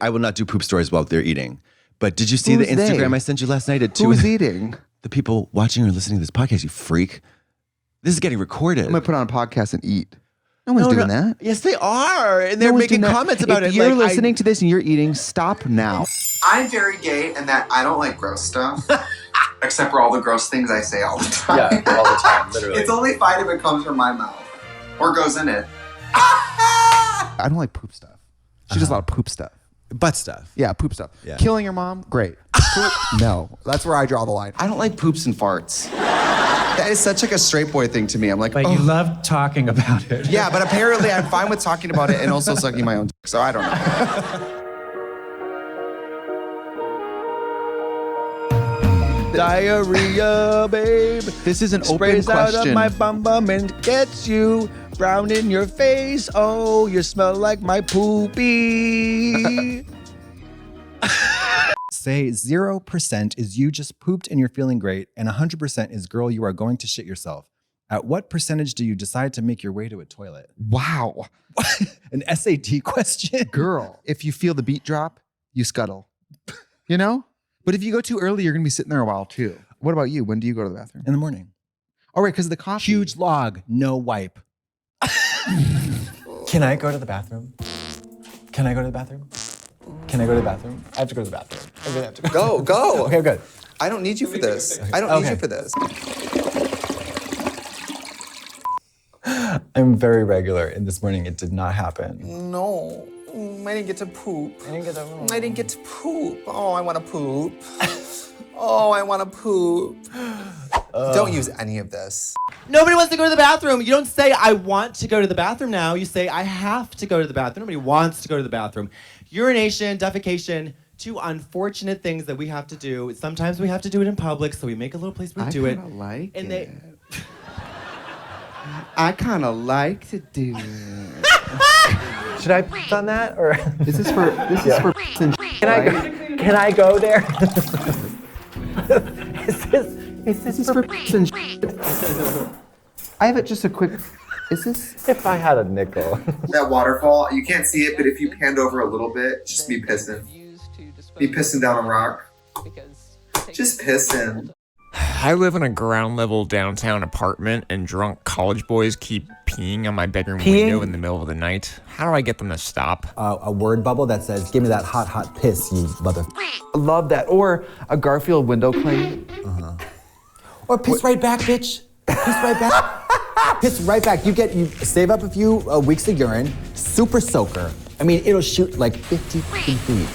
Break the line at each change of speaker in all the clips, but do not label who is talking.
I will not do poop stories while they're eating. But did you see the Instagram I sent you last night at 2?
Who's eating?
The people watching or listening to this podcast, you freak. This is getting recorded.
I'm going to put on a podcast and eat. No one's doing that.
Yes, they are. And they're making comments about it.
If you're listening to this and you're eating, stop now.
I'm very gay in that I don't like gross stuff. Except for all the gross things I say all the time.
Yeah, all the time, literally.
It's only fine if it comes from my mouth. Or goes in it.
I don't like poop stuff. She does a lot of poop stuff.
Butt stuff.
Yeah, poop stuff.
Yeah.
Killing your mom, great. Poop, no. That's where I draw the line.
I don't like poops and farts. That is such like a straight boy thing to me. I'm like,
But you love talking about it.
Yeah, but apparently I'm fine with talking about it and also sucking my own dick, so I don't know.
Diarrhea, babe.
This is an open
Sprays out
question.
of my bum and gets you brown in your face. Oh, you smell like my poopy.
Say 0% is you just pooped and you're feeling great, and 100% is girl, you are going to shit yourself. At what percentage do you decide to make your way to a toilet?
Wow.
An SAT question?
Girl, if you feel the beat drop, you scuttle. You know? But if you go too early, you're going to be sitting there a while too. What about you? When do you go to the bathroom?
In the morning.
Oh, right, because of the coffee.
Huge log, no wipe. Can I go to the bathroom? Can I go to the bathroom? Can I go to the bathroom? I have to go to the bathroom. I'm gonna have to go.
Go.
Okay, good.
I don't need you for this. I don't need you for this.
I'm very regular, and this morning it did not happen.
No. I didn't get to poop. I didn't get to poop. Oh, I want to poop. Oh, I want to poop. Don't use any of this.
Nobody wants to go to the bathroom. You don't say, I want to go to the bathroom now. You say, I have to go to the bathroom. Nobody wants to go to the bathroom. Urination, defecation, two unfortunate things that we have to do. Sometimes we have to do it in public, so we make a little place where we do it.
I kind of like
and
it. I kind of like to do it.
Should I put on that, or
This is for
can I go there? Is this for
I have it just a quick. Is this?
if I had a nickel?
That waterfall, you can't see it, but if you panned over a little bit, just me pissing. Me pissing down a rock. Just pissing.
I live in a ground level downtown apartment and drunk college boys keep peeing on my bedroom window in the middle of the night. How do I get them to stop?
A word bubble that says, give me that hot, hot piss, you mother.
Love that. Or a Garfield window clean.
Or piss right back, bitch. Piss right back. Piss right back. You save up a few weeks of urine, super soaker. I mean, it'll shoot like 50 feet.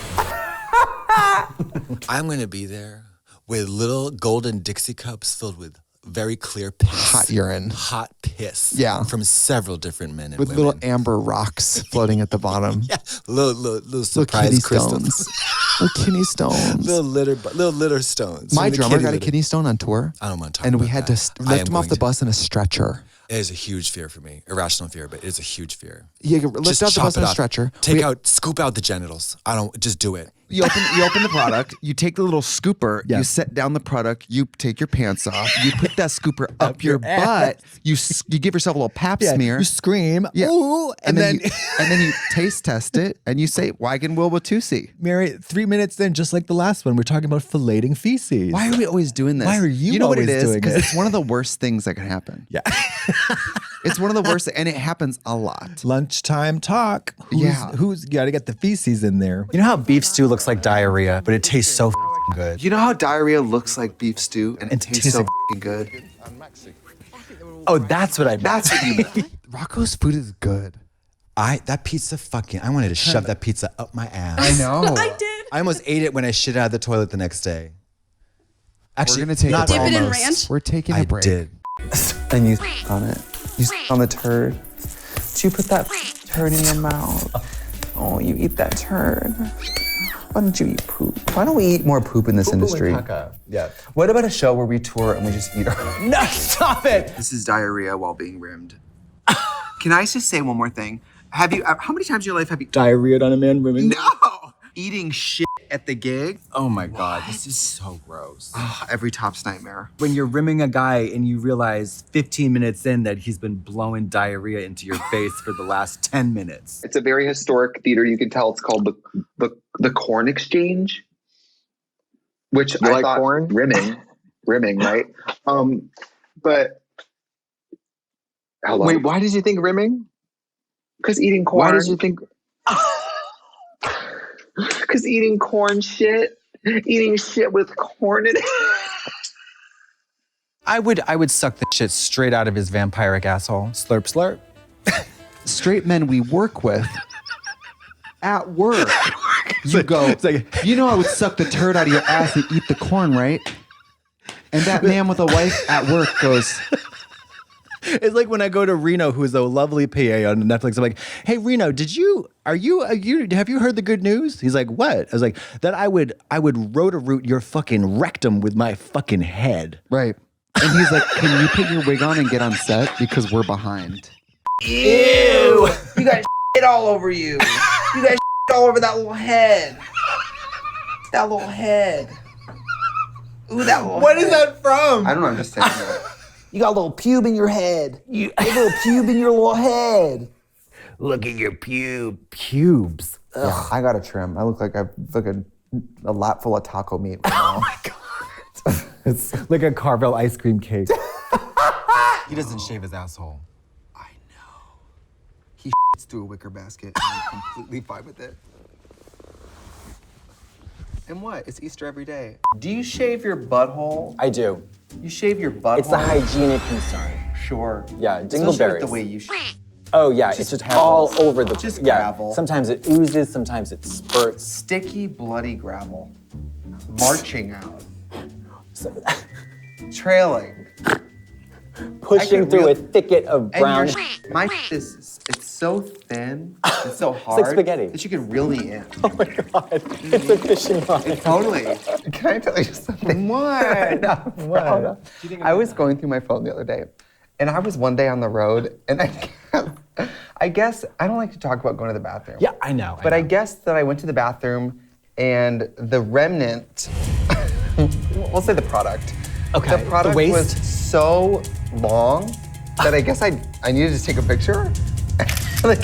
I'm going to be there with little golden Dixie cups filled with very clear piss.
Hot urine.
Hot piss.
Yeah.
From several different men and
With
women.
little amber rocks floating at the bottom.
Yeah. Little
Little
surprise
kidney
crystals.
stones. Little kidney stones.
little litter stones.
My
From the
drummer
kitty
got a
litter.
kidney stone on tour.
I don't want to talk
And
about
we had
that.
to
I
lift
am
him off
going
the
to.
bus in a stretcher.
It is a huge fear for me. Irrational fear, but it is a huge fear.
You lift
Just
off the
chop
bus
it
in a
off.
stretcher.
Scoop out the genitals. Just do it.
You open the product, you take the little scooper, you set down the product, you take your pants off, you put that scooper up your butt, you give yourself a little pap smear.
You scream,
Yeah.
ooh,
and then you taste test it and you say, Wagon Will Watusi.
Mary, 3 minutes in, just like the last one, we're talking about filleting feces.
Why are we always doing this?
Why are you
know what it
always
is?
doing
Because
it?
it's one of the worst things that can happen.
Yeah.
It's one of the worst, and it happens a lot.
Lunchtime talk.
Yeah.
Who's got to get the feces in there? You know how beef stew looks like diarrhea, but it tastes so good.
You know how diarrhea looks like beef stew and it
It
tastes
tastes
so
like-
good?
Oh, that's what I meant.
That's what you meant. Rocco's food is good.
I wanted to shove that pizza up my ass.
I know.
I did.
I almost ate it when I shit out of the toilet the next day. Actually,
We're gonna take
not
a break.
Dip it in
almost.
ranch?
We're taking a
I
break.
did.
And you on it. You on the turd. Do you put that turd in your mouth? Oh, you eat that turd. Why don't you eat poop? Why don't we eat more poop in this industry?
Yeah.
What about a show where we tour and we just eat our...
No, stop it.
This is diarrhea while being rimmed. Can I just say one more thing? How many times in your life have you...
Diarrhea on a man, women.
No!
Eating shit at the gig?
Oh my God, this is so gross.
Every top's nightmare.
When you're rimming a guy and you realize 15 minutes in that he's been blowing diarrhea into your face for the last 10 minutes.
It's a very historic theater. You can tell it's called the Corn Exchange, which
You
I
like
thought
corn?
rimming, right? But
Wait, why did you think rimming?
because eating corn.
Why did you think?
Because eating corn shit, eating shit with corn in it.
I would suck the shit straight out of his vampiric asshole. Slurp, slurp.
Straight men we work with at work. You go,
It's like,
you know I would suck the turd out of your ass and eat the corn, right? And that man with a wife at work goes,
It's like when I go to Reno, who's a lovely PA on Netflix. I'm like, hey, Reno, have you heard the good news? He's like, what? I was like, that I would roto-root your fucking rectum with my fucking head.
right. And he's like, can you put your wig on and get on set? Because we're behind.
Ew! You got shit all over you. You got shit all over that little head. That little head. Ooh, that little
What
head.
is that from?
I don't know. I'm just saying that.
You got a little pube in your head. You got a little pube in your little head. Look at your pube.
Pubes.
Yeah, I got a trim. I look like a lap full of taco meat right now.
Oh my God. It's like a Carvel ice cream cake. He doesn't shave his asshole.
I know. He shits through a wicker basket and I'm completely fine with it. And what? It's Easter every day.
Do you shave your butthole?
I do.
You shave your butthole?
It's a hygienic concern.
Sure.
Yeah,
Especially with
dingleberries.
the way you
Oh yeah, it's just all over the
Just
yeah.
gravel.
Sometimes it oozes, sometimes it spurts.
sticky, bloody gravel. Marching out. Trailing.
Pushing
could
through
real-
a thicket of brown.
And my is it's so thin, it's so hard.
like spaghetti.
That you can reel me in.
Oh my God, it's a fishing line.
Totally.
Can I tell you something?
What?
No. I was going through my phone the other day, and I was one day on the road, and I guess I don't like to talk about going to the bathroom.
Yeah, I know.
But I guess that I went to the bathroom, and the remnant, we'll say the product.
Okay,
The
the
product
waste?
was so long that I guess I needed to take a picture. Like,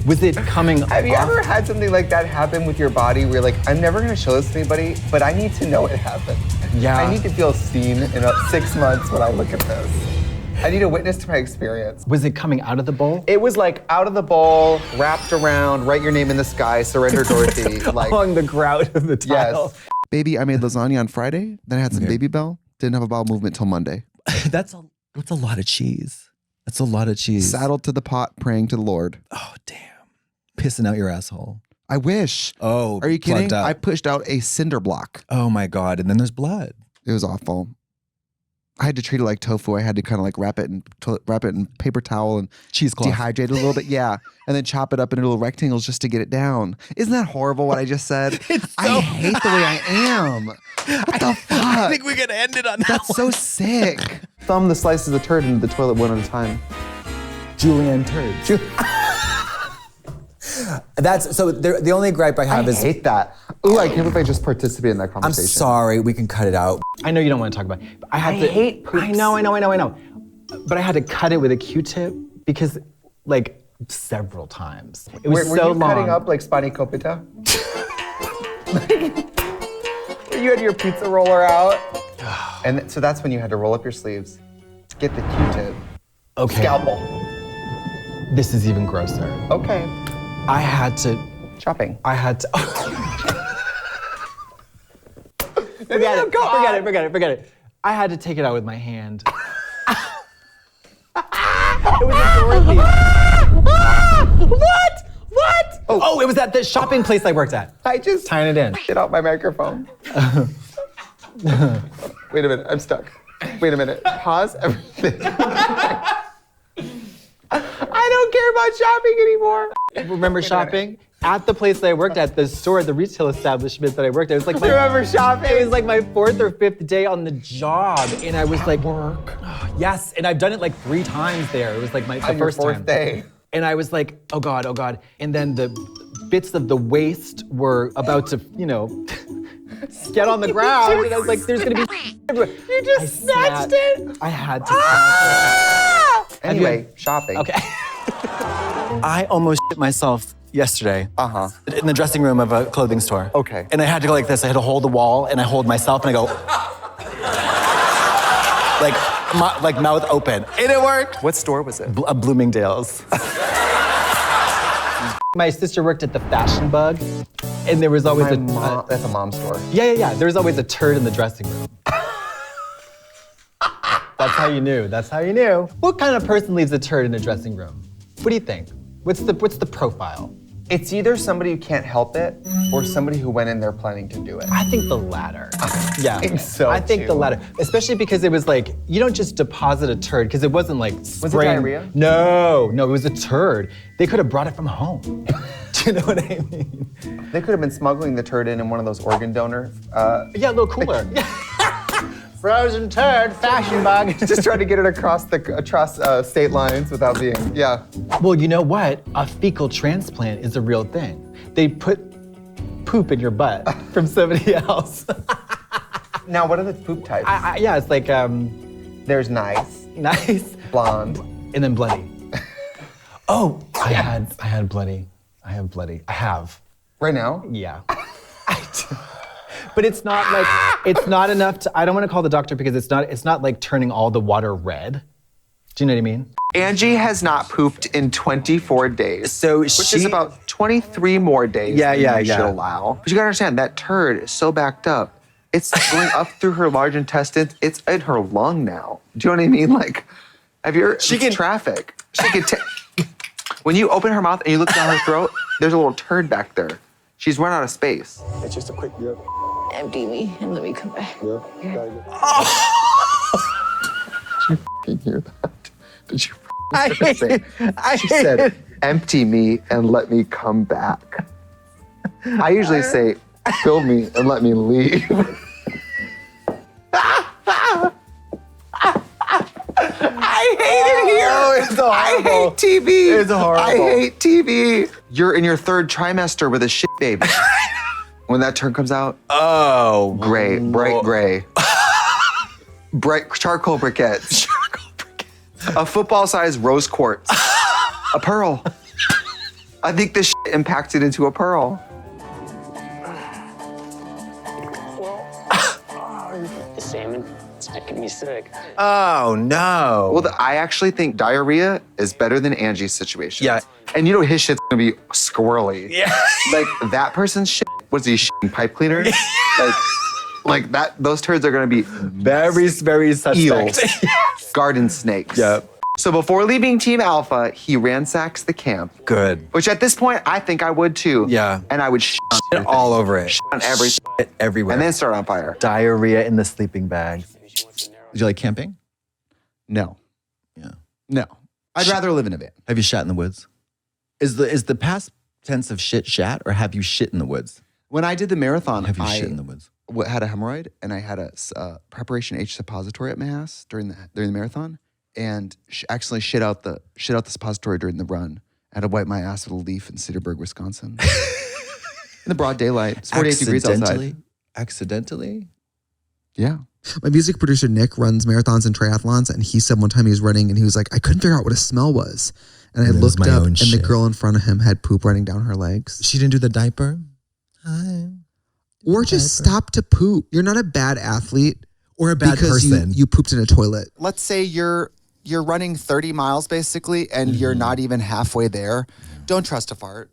was it coming
have you
off?
ever had something like that happen with your body where you're like, I'm never gonna show this to anybody, but I need to know it happened.
Yeah.
I need to feel seen in 6 months when I look at this. I need a witness to my experience.
Was it coming out of the bowl?
It was like out of the bowl, wrapped around, write your name in the sky, surrender Dorothy. Like,
on the grout of the tile.
yes. Baby, I made lasagna on Friday, then I had some baby bell, didn't have a bowel movement till Monday.
That's a lot of cheese. That's a lot of cheese.
Saddled to the pot, praying to the Lord.
Oh, damn. Pissing out your asshole.
I wish.
Oh,
Are you kidding?
plugged up.
I pushed out a cinder block.
Oh my God. And then there's blood.
It was awful. I had to treat it like tofu. I had to kind of like wrap it in paper towel and
Cheesecloth.
dehydrate it a little bit. Yeah. And then chop it up into little rectangles just to get it down. Isn't that horrible what I just said? I hate the way I am. What the fuck?
I think we're going to end it on that.
That's so sick. Thumb the slices of turd into the toilet one at a time.
Julianne turds. That's so. The only gripe I
I
have is
hate that. Ooh, I can't believe I just participated in that
I'm
conversation.
sorry. We can cut it out. I know you don't want to talk about it. But I hate poops. I know. But I had to cut it with a Q-tip because, like, several times. It was
Were
so
you
long.
cutting up like Spani Copita? You had your pizza roller out. And so that's when you had to roll up your sleeves, get the Q-tip,
Okay.
scalpel.
This is even grosser.
Okay.
I had to.
Chopping.
Forget it. I had to take it out with my hand. It was a Dorothy. What? Oh, it was at the shopping place I worked at.
I just
Tying it in.
get out my microphone. Wait a minute, I'm stuck. Wait a minute, pause everything. I don't care about shopping anymore.
Remember shopping? At the place that I worked at, the store, the retail establishment that I worked at, it was like
Remember shopping?
It was like my 4th or 5th day on the job, and I was like, work. Yes, and I've done it like 3 times there. It was like the
On your
first
fourth
time.
day.
And I was like, oh God. And then bits of the waist were about to, get on the ground. And I was like, there's gonna be everywhere.
You just snatched it.
I had to snatch it.
Anyway, shopping.
Okay. I almost shit myself yesterday. In the dressing room of a clothing store.
Okay.
And I had to go like this. I had to hold the wall and I hold myself and I go like mouth open. And it worked.
What store was it?
A Bloomingdale's. My sister worked at the Fashion Bug, and there was always
That's a mom store.
Yeah. There was always a turd in the dressing room. That's how you knew. That's how you knew. What kind of person leaves a turd in a dressing room? What do you think? What's the profile?
It's either somebody who can't help it or somebody who went in there planning to do it.
I think the latter. Yeah.
think so,
I think the
too.
latter. Especially because it was like, you don't just deposit a turd, because it wasn't like
Was it
spraying.
diarrhea?
No, it was a turd. They could have brought it from home. Do you know what I mean?
They could have been smuggling the turd in one of those organ donor.
Yeah, a little cooler. Frozen turd, Fashion Bug.
Just trying to get it across state lines without being, yeah.
Well, you know what? A fecal transplant is a real thing. They put poop in your butt from somebody else.
Now, what are the poop types?
Yeah, it's like,
There's nice, blonde,
and then bloody. Oh, I had bloody. I have bloody. I have.
Right now?
Yeah. But it's not like, it's not enough to, I don't want to call the doctor because it's not like turning all the water red. Do you know what I mean?
Angie has not pooped in 24 days.
So
which is about 23 more days than you should
yeah.
allow. But you gotta understand, that turd is so backed up. It's going up through her large intestines. It's in her lung now. Do you know what I mean? Like, traffic. She can when you open her mouth and you look down her throat, there's a little turd back there. She's run out of space.
It's just a quick yep.
Empty me and let me come back.
Yep.
Did you hear that? Did you She said, empty me and let me come back. I usually say, fill me and let me leave. I hate it here.
Oh, it's horrible.
I hate TV.
It's horrible.
I hate TV. You're in your third trimester with a shit baby. When that turn comes out, gray, bright gray. Bright charcoal briquettes. A football-sized rose quartz. A pearl. I think this shit impacted into a pearl.
The salmon, it's making me sick.
Oh, no.
Well, I actually think diarrhea is better than Angie's situation.
Yeah.
And you know his shit's gonna be squirrely.
Yeah.
Like that person's shit, was he shitting pipe cleaner? like that, those turds are gonna be
very, very suspect.
eels, garden snakes.
Yep.
So before leaving Team Alpha, he ransacks the camp.
Good.
Which at this point, I think I would too.
Yeah.
And I would shit
All over it.
on everything.
Shit everywhere.
And then start on fire.
Diarrhea in the sleeping bag.
Did you like camping?
No.
Yeah.
No. I'd rather live in a van.
Have you shat in the woods? Is the past tense of shit shat, or have you shit in the woods?
When I did the marathon,
Have you
I
shit in the woods?
had a hemorrhoid, and I had a preparation H suppository at my ass during the marathon, and accidentally shit out the suppository during the run. I had to wipe my ass with a leaf in Cedarburg, Wisconsin, in the broad daylight. It's 48 degrees outside.
Accidentally?
Yeah.
My music producer, Nick, runs marathons and triathlons, and he said one time he was running and he was like, I couldn't figure out what a smell was. And I looked up and the girl in front of him had poop running down her legs.
She didn't do the diaper?
Or just stop to poop. You're not a bad athlete.
Or a bad person.
You pooped in a toilet.
Let's say you're running 30 miles basically, and you're not even halfway there. Don't trust a fart.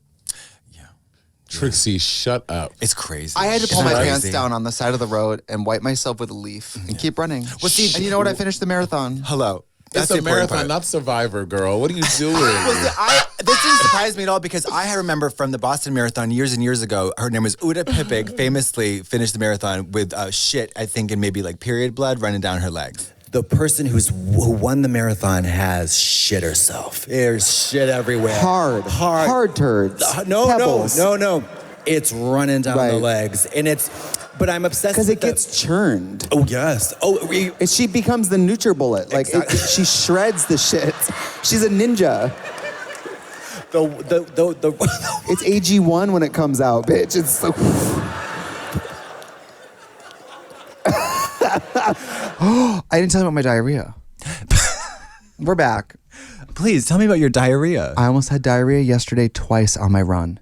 Trixie, shut up.
It's crazy.
I had to pull my pants down on the side of the road and wipe myself with a leaf and keep running.
Well, see,
and you know what? I finished the marathon.
Hello.
It's a marathon, not Survivor, girl. What are you doing?
This didn't surprise me at all because I remember from the Boston Marathon years and years ago, her name was Uta Pippig, famously finished the marathon with shit, I think, and maybe like period blood running down her legs. The person who won the marathon has shit herself. There's shit everywhere.
Hard turds.
No. It's running down the legs, and but I'm obsessed
because
with
it gets churned.
Oh yes.
She becomes the NutriBullet. Like she shreds the shit. She's a ninja.
It's AG1 when it comes out, bitch. It's so. I didn't tell you about my diarrhea. We're back.
Please tell me about your diarrhea.
I almost had diarrhea yesterday twice on my run.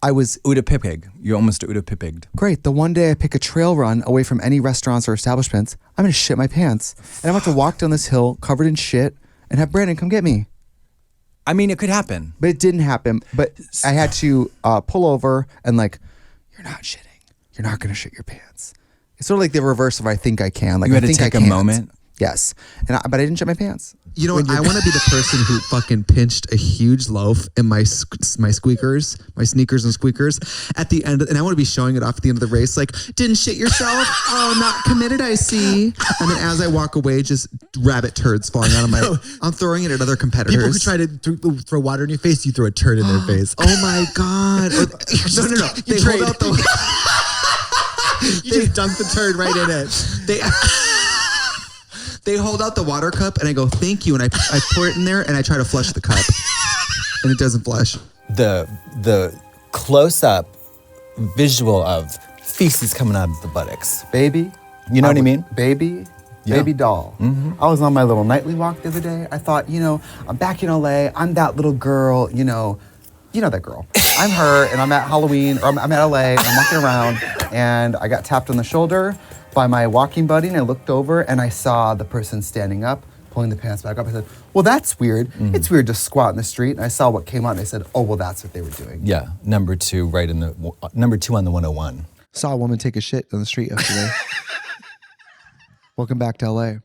I was
Udapipig. You almost Udapipig'd.
Great. The one day I pick a trail run away from any restaurants or establishments, I'm gonna shit my pants. And I'm about to walk down this hill covered in shit and have Brandon come get me.
I mean, it could happen.
But it didn't happen. But I had to pull over and like, you're not shitting. You're not gonna shit your pants. It's sort of like the reverse of I think I can. Like
you had
I
to
think
take
I
a
can't.
moment.
Yes. But I didn't shit my pants.
You know what? I want to be the person who fucking pinched a huge loaf in my squeakers, my sneakers and squeakers at the end. And I want to be showing it off at the end of the race. Like, didn't shit yourself? Oh, not committed, I see. And then as I walk away, just rabbit turds falling out of my, I'm throwing it at other competitors.
People who try to throw water in your face, you throw a turd in their face.
Oh my God. No. They hold out the...
You just dunk the turd right in it.
They hold out the water cup and I go, thank you. And I pour it in there and I try to flush the cup and it doesn't flush.
The close-up visual of feces coming out of the buttocks.
Baby.
You know what I mean?
Baby doll.
Mm-hmm.
I was on my little nightly walk the other day. I thought, I'm back in LA. I'm that little girl, you know that girl. I'm her and I'm at Halloween, or I'm at LA and I'm walking around and I got tapped on the shoulder by my walking buddy and I looked over and I saw the person standing up, pulling the pants back up. I said, well, that's weird. Mm-hmm. It's weird to squat in the street. And I saw what came out and I said, oh, well, that's what they were doing.
Yeah, number 2 on the 101.
Saw a woman take a shit on the street yesterday. Welcome back to LA.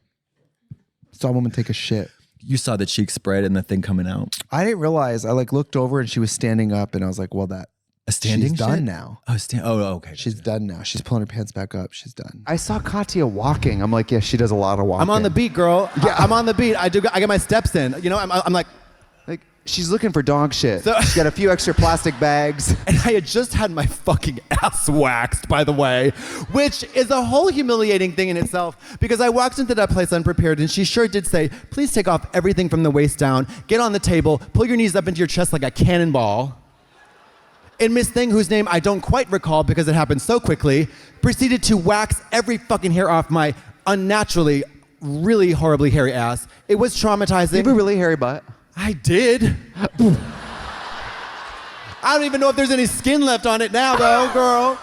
Saw a woman take a shit.
You saw the cheek spread and the thing coming out.
I didn't realize. I looked over and she was standing up and I was like, well,
a standing
she's
shit?
done now.
Okay.
She's done now. She's pulling her pants back up. She's done. I saw Katya walking. I'm like, yeah, she does a lot of walking.
I'm on the beat, girl. Yeah, I'm on the beat. I get my steps in. I'm like
she's looking for dog shit. She's got a few extra plastic bags.
And I had just had my fucking ass waxed, by the way, which is a whole humiliating thing in itself because I walked into that place unprepared and she sure did say, please take off everything from the waist down, get on the table, pull your knees up into your chest like a cannonball. And Miss Thing, whose name I don't quite recall because it happened so quickly, proceeded to wax every fucking hair off my unnaturally, really horribly hairy ass. It was traumatizing.
You have a really hairy butt.
I did. I don't even know if there's any skin left on it now, though, girl.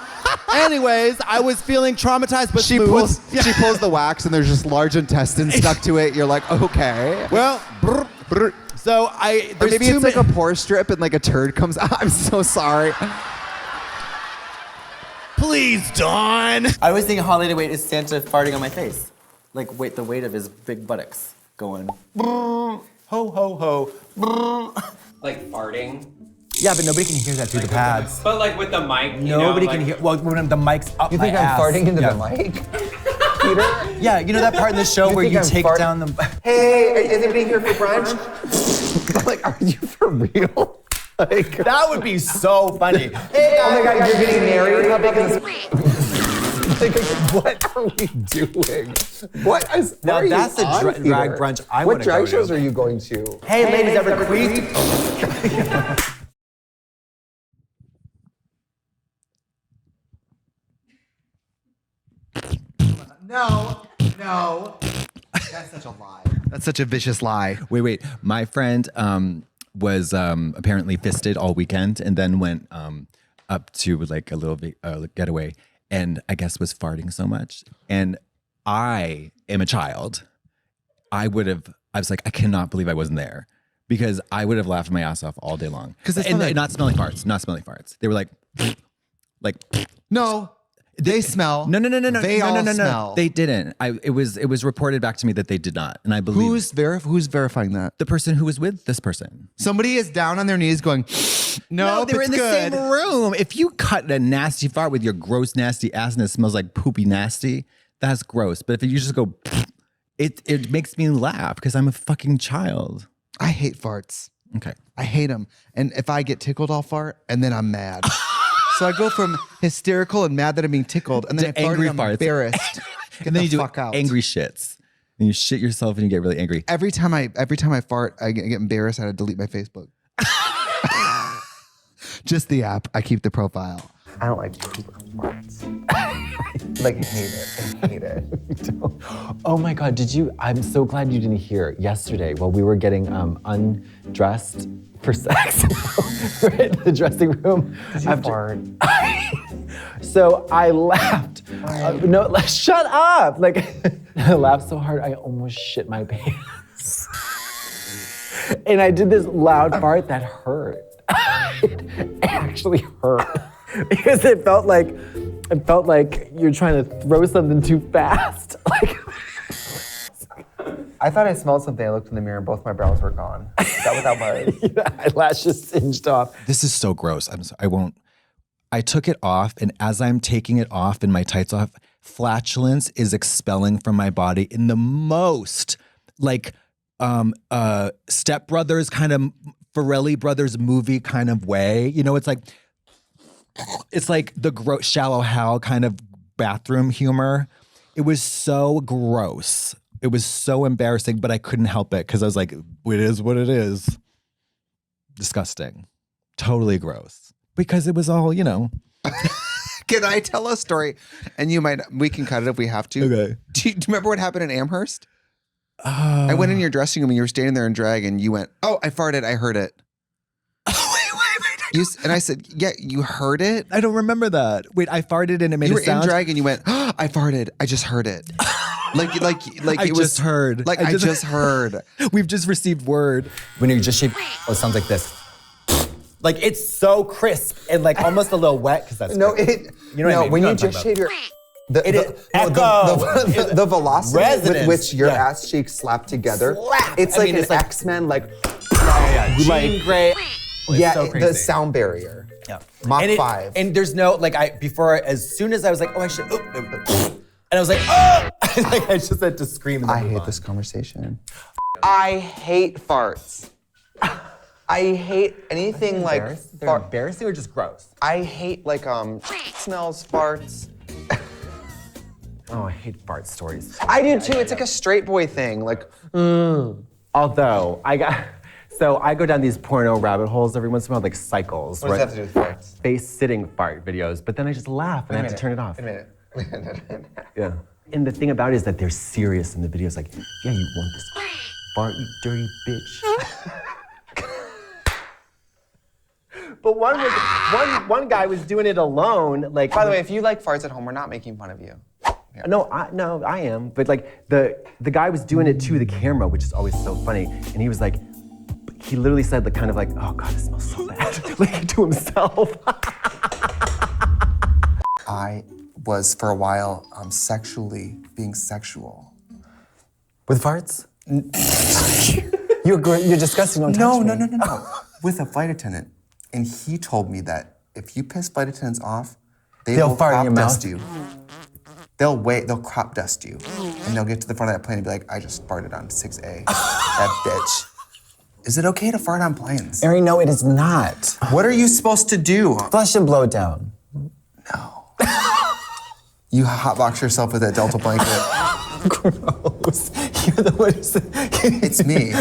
Anyways, I was feeling traumatized, but
she pulls the wax and there's just large intestines stuck to it. You're like, okay.
Well, so
or maybe it's like a pore strip and like a turd comes out. I'm so sorry.
Please, Dawn.
I always think holiday weight is Santa farting on my face. Like the weight of his big buttocks going. Ho, ho, ho.
Like farting?
Yeah, but nobody can hear that through the pads.
But like with the mic,
nobody can hear. Well, when the mic's up
you
my
think
ass.
I'm farting into the mic? Peter?
Yeah, you know that part in the show where you take down the...
Hey, is anybody here for brunch?
Like, are you for real? Like,
that would be so funny.
Hey, oh my God, you're getting married? How big is
like, what are we doing? What is
now
are
that's
you
a drag brunch I want to go to.
What drag shows are you going to?
Hey, ladies, ever queefed?
No. That's such a lie. That's such a vicious lie.
Wait. My friend was apparently fisted all weekend and then went up to like a little getaway and I guess was farting so much. And I am a child. I was like, I cannot believe I wasn't there because I would have laughed my ass off all day long. Because not smelling farts. They were like
no. They smell.
No.
They all smell.
They didn't. It was reported back to me that they did not, and I believe
who's verifying that?
The person who was with this person.
Somebody is down on their knees going, no,
they were in the same room. If you cut a nasty fart with your gross, nasty ass and it smells like poopy nasty, that's gross. But if you just go, it makes me laugh because I'm a fucking child.
I hate farts.
Okay,
I hate them, and if I get tickled, I'll fart, and then I'm mad. So I go from hysterical and mad that I'm being tickled, and then
angry
I'm
farts.
Embarrassed.
And then you do angry shits. And you shit yourself and you get really angry.
Every time I fart, I get embarrassed. I had to delete my Facebook.
Just the app. I keep the profile.
I don't like poop or farts. Like, hate it. I hate it.
Oh my God, I'm so glad you didn't hear yesterday while we were getting undressed for sex right in the dressing room.
Did you fart?
So I laughed. Shut up. Like, I laughed so hard, I almost shit my pants. And I did this loud fart that hurt. It actually hurt. Because it felt like you're trying to throw something too fast. Like,
I thought I smelled something. I looked in the mirror and both my brows were gone. Is that what that was?
eyelashes singed off.
This is so gross. I took it off, and as I'm taking it off and my tights off, flatulence is expelling from my body in the most like Step Brothers kind of Farrelly Brothers movie kind of way. You know, it's like the Shallow Hal kind of bathroom humor. It was so gross. It was so embarrassing, but I couldn't help it because I was like, it is what it is. Disgusting. Totally gross. Because it was all, you know.
Can I tell a story? And we can cut it if we have to.
Okay.
Do you remember what happened in Amherst? I went in your dressing room and you were standing there in drag and you went, oh, I farted. I heard it. And I said, yeah, you heard it?
I don't remember that. Wait, I farted and it made a sound?
You were in drag and you went, oh, I farted. I just heard it. Like
I just heard.
Like I just heard.
We've just received word.
When you just shape, it sounds like this. Like, it's so crisp and like almost a little wet because that's
no,
crisp.
you know what I mean? When you just shave your the velocity with which your ass cheeks slap together, it's like an X-Men like
Jean Grey.
Yeah,
so
the sound barrier.
Yeah.
Mach 5.
And there's no, like, as soon as I was like, oh, I should, and I was like, oh! Like, I just had to scream.
I hate this conversation. I hate farts. I hate anything like
They're embarrassing or just gross?
I hate like smells, farts.
Oh, I hate fart stories.
I do too. It's like a straight boy thing. Like,
Although I go down these porno rabbit holes every once in a while, like cycles.
What does that have to do with farts?
Face-sitting fart videos, but then I just laugh and I have to turn it off.
Wait a minute.
Yeah. And the thing about it is that they're serious in the videos. Like, yeah, you want this fart, you dirty bitch. But one guy was doing it alone. Like,
by the way, if you like farts at home, we're not making fun of you.
Yeah. No, I am. But like the guy was doing it to the camera, which is always so funny. And he was like, he literally said like kind of like, oh God, it smells so bad, like to himself.
I was for a while sexually being sexual.
With farts? You're disgusting. Don't touch me.
No. With a flight attendant. And he told me that if you piss flight attendants off, they'll
fart in your
dust
mouth.
you. They'll crop dust you. And they'll get to the front of that plane and be like, I just farted on 6A. That bitch. Is it okay to fart on planes?
Ari, no, it is not.
What are you supposed to do?
Flush and blow it down.
No. You hotbox yourself with a Delta blanket.
Gross. You're the one who's...
It's me.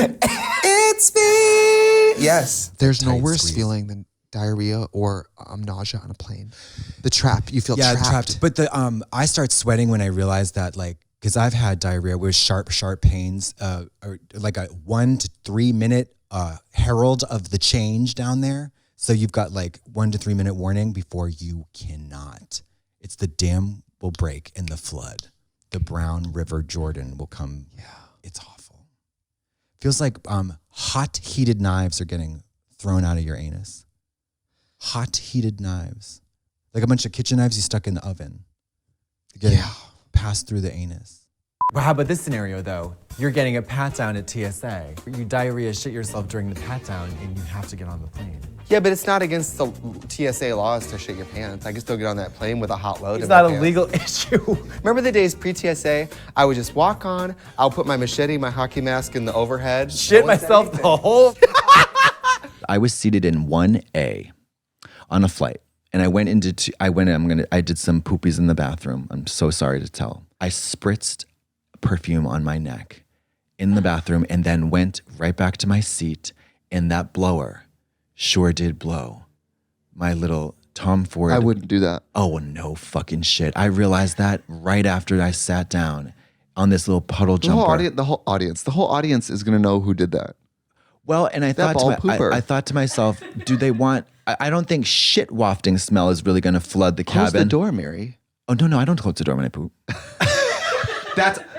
It's me! Yes.
There's no worse feeling than diarrhea or nausea on a plane. The trap, you feel trapped.
But I start sweating when I realize that, like, because I've had diarrhea with sharp pains, or like a 1 to 3 minute herald of the change down there. So you've got like 1 to 3 minute warning before you cannot. It's the dam will break in the flood. The brown river Jordan will come. Yeah. It's awful. Feels like hot heated knives are getting thrown out of your anus. Hot heated knives. Like a bunch of kitchen knives you stuck in the oven. Getting passed through the anus.
Well, how about this scenario though? You're getting a pat down at TSA. You diarrhea shit yourself during the pat down and you have to get on the plane.
Yeah, but it's not against the TSA laws to shit your pants. I can still get on that plane with a hot load.
It's not a legal issue.
Remember the days pre-TSA? I would just walk on, I'll put my machete, my hockey mask in the overhead.
Shit myself the whole...
I was seated in 1A on a flight. And I did some poopies in the bathroom. I'm so sorry to tell. I spritzed perfume on my neck in the bathroom and then went right back to my seat, and that blower sure did blow. my little Tom Ford.
I wouldn't do that.
Oh, no fucking shit. I realized that right after I sat down on this little puddle jumper.
The whole audience is going to know who did that.
Well, and I thought, I thought to myself, do they want, I don't think shit wafting smell is really going to flood the cabin.
Close the door, Mary.
Oh, no, I don't close the door when I poop.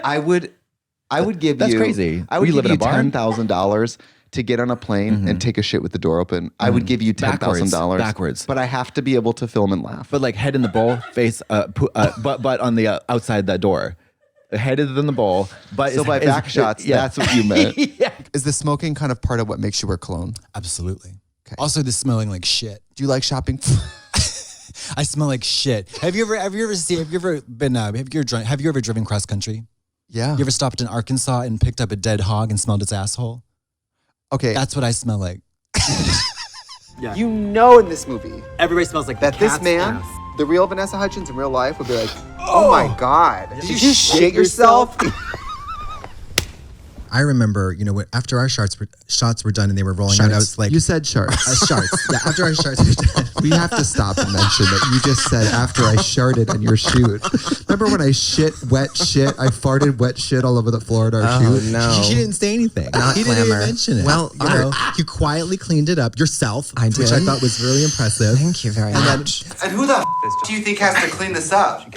I would give
That's
you.
crazy.
I would
We live
give
in
you
a barn?
$10,000 to get on a plane and take a shit with the door open. I would give you $10,000
backwards.
but I have to be able to film and laugh.
But like head in the bowl, face, butt on the outside that door. Head is in the bowl, but
So by back shots, that's what you meant.
Is the smoking kind of part of what makes you wear cologne?
Absolutely. Okay. Also, the smelling like shit.
Do you like shopping?
I smell like shit. Have you ever driven cross country?
Yeah.
You ever stopped in Arkansas and picked up a dead hog and smelled its asshole?
Okay.
That's what I smell like.
Yeah.
You know in this movie
Everybody smells like
that this man, the real Vanessa Hudgens in real life, would be like, oh my God, did you shit yourself?
I remember, after our shots were done and they were rolling out, I was like,
You said sharts.
sharts. Yeah, after our shots were done.
We have to stop and mention that you just said after I sharted on your shoot. Remember when I shit wet shit? I farted wet shit all over the floor at our shoot.
No. She didn't say anything.
Not
he didn't
glamour.
even mention it.
Well,
you quietly cleaned it up yourself, which I
did.
thought was really impressive.
Thank you very much.
And who the do you think has to clean this up?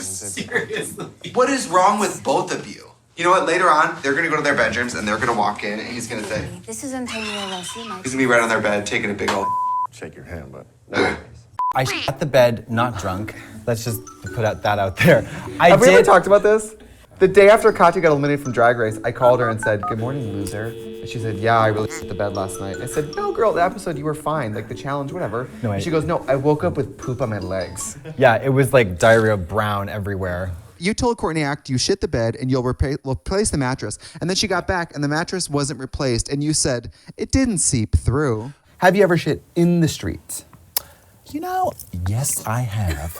Seriously.
What is wrong with both of you? You know what? Later on, they're gonna go to their bedrooms and they're gonna walk in and he's gonna say,
This is Antonio
he's gonna be right on their bed taking a big old
Shake your hand, but.
I shit the bed, not drunk. Let's just put that out there.
Have we ever talked about this? The day after Katya got eliminated from Drag Race, I called her and said, "Good morning, loser." And she said, "Yeah, I really shit the bed last night." I said, "No, girl, the episode you were fine, like the challenge, whatever."
No,
and she goes, "No, I woke up with poop on my legs."
Yeah, it was like diarrhea brown everywhere.
You told Courtney Act you shit the bed and you'll replace the mattress. And then she got back and the mattress wasn't replaced. And you said, it didn't seep through.
Have you ever shit in the streets?
Yes, I have.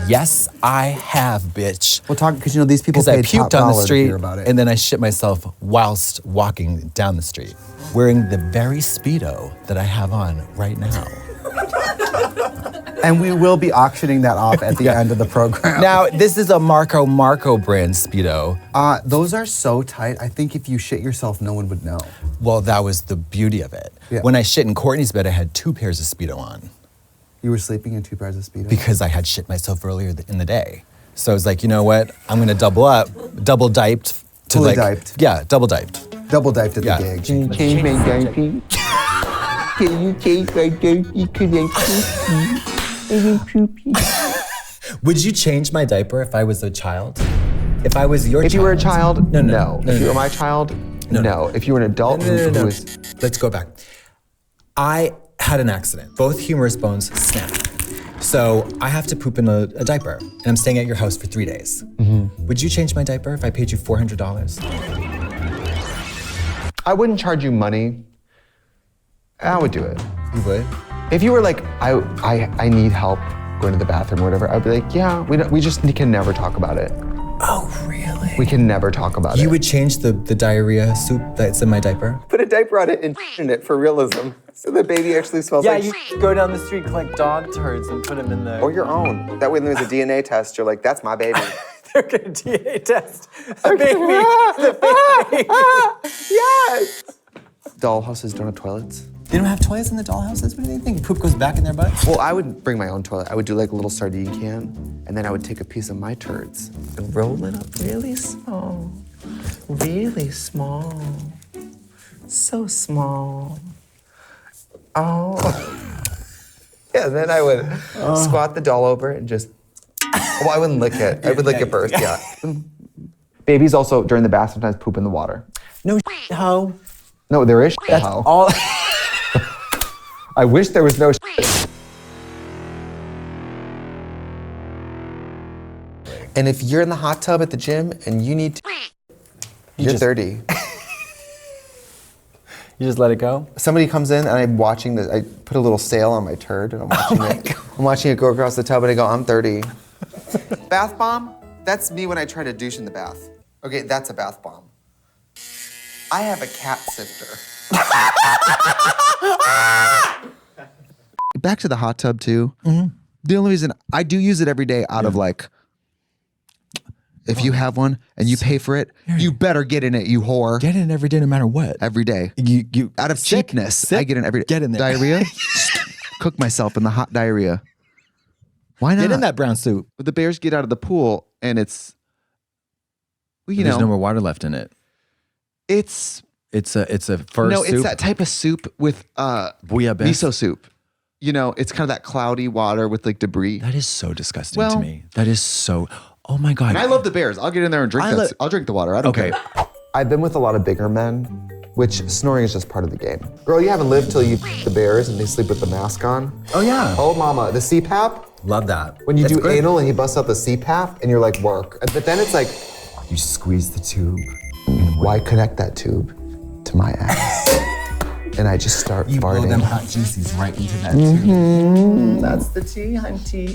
Yes, I have, bitch.
Well, talk because these people
Because I
paid top
puked on the
dollar to
street
hear about it.
and then I shit myself whilst walking down the street, wearing the very Speedo that I have on right now.
And we will be auctioning that off at the end of the program.
Now, this is a Marco brand Speedo.
Those are so tight. I think if you shit yourself, no one would know.
Well, that was the beauty of it.
Yeah.
When I shit in Courtney's bed, I had 2 pairs of Speedo on.
You were sleeping in 2 pairs of Speedo?
Because I had shit myself earlier in the day. So I was like, you know what? I'm gonna double up, double diped to
Fully
like,
diped.
Yeah, double diped.
Double diped at the gig.
Can you change my diaper? Can you change my diaper?
Would you change my diaper if I was a child? If I was your child?
If you were a child, no. If you were
no.
my child, no. If you were an adult, who was...
Let's go back. I had an accident. Both humerus bones snapped. So I have to poop in a diaper, and I'm staying at your house for 3 days.
Mm-hmm.
Would you change my diaper if I paid you $400?
I wouldn't charge you money. I would do it.
You would?
If you were like, I need help going to the bathroom or whatever, I'd be like, yeah, we just can never talk about it.
Oh, really?
We can never talk about it.
You would change the diarrhea soup that's in my diaper?
Put a diaper on it and in it for realism. So the baby actually smells like
you go down the street, collect dog turds and put them in the...
Or your own. That way when there's a DNA test, you're like, that's my baby.
They're gonna DNA test the baby.
Yes! Dollhouses don't have toilets.
They don't have toilets in the dollhouses? What do they think? Poop goes back in their butts?
Well, I would bring my own toilet. I would do like a little sardine can, and then I would take a piece of my turds and roll it up really small. Really small. So small. Oh. Yeah, then I would squat the doll over and just, well, I wouldn't lick it. I would lick it first, yeah. Babies also, during the bath, sometimes poop in the water.
No ho.
No, there is
That's
how.
all.
I wish there was no shit. And if you're in the hot tub at the gym and you need to, you're 30.
You just let it go?
Somebody comes in and I'm watching this, I put a little sail on my turd and I'm watching it. I'm watching it go across the tub and I go, I'm 30. Bath bomb? That's me when I try to douche in the bath. Okay, that's a bath bomb. I have a cat sifter.
back to the hot tub too. The only reason I do use it every day out of like, if you have one and you pay for it, you better get in it, you whore.
Get in every day, no matter what.
Every day.
You
out of cheapness, I get in every day.
Get in there.
Diarrhea? Cook myself in the hot diarrhea. Why not?
Get in that brown soup.
But the bears get out of the pool and it's, well,
There's no more water left in it.
It's
a fur
no,
soup.
it's that type of soup with
Bouillabaisse.
miso soup. You know, it's kind of that cloudy water with like debris.
That is so disgusting to me. That is so. Oh my god.
And I love the bears. I'll get in there and drink that. I'll drink the water. I don't care.
I've been with a lot of bigger men, which snoring is just part of the game. Girl, you haven't lived till you the bears and they sleep with the mask on.
Oh yeah.
Oh mama, the CPAP?
Love that.
When you
It's
do
great.
anal and he busts out the CPAP and you're like, work. But then it's like, you squeeze the tube. Why connect that tube to my ass? And I just start
You
farting.
blow them hot juices right into that tube. That's the tea, hunty.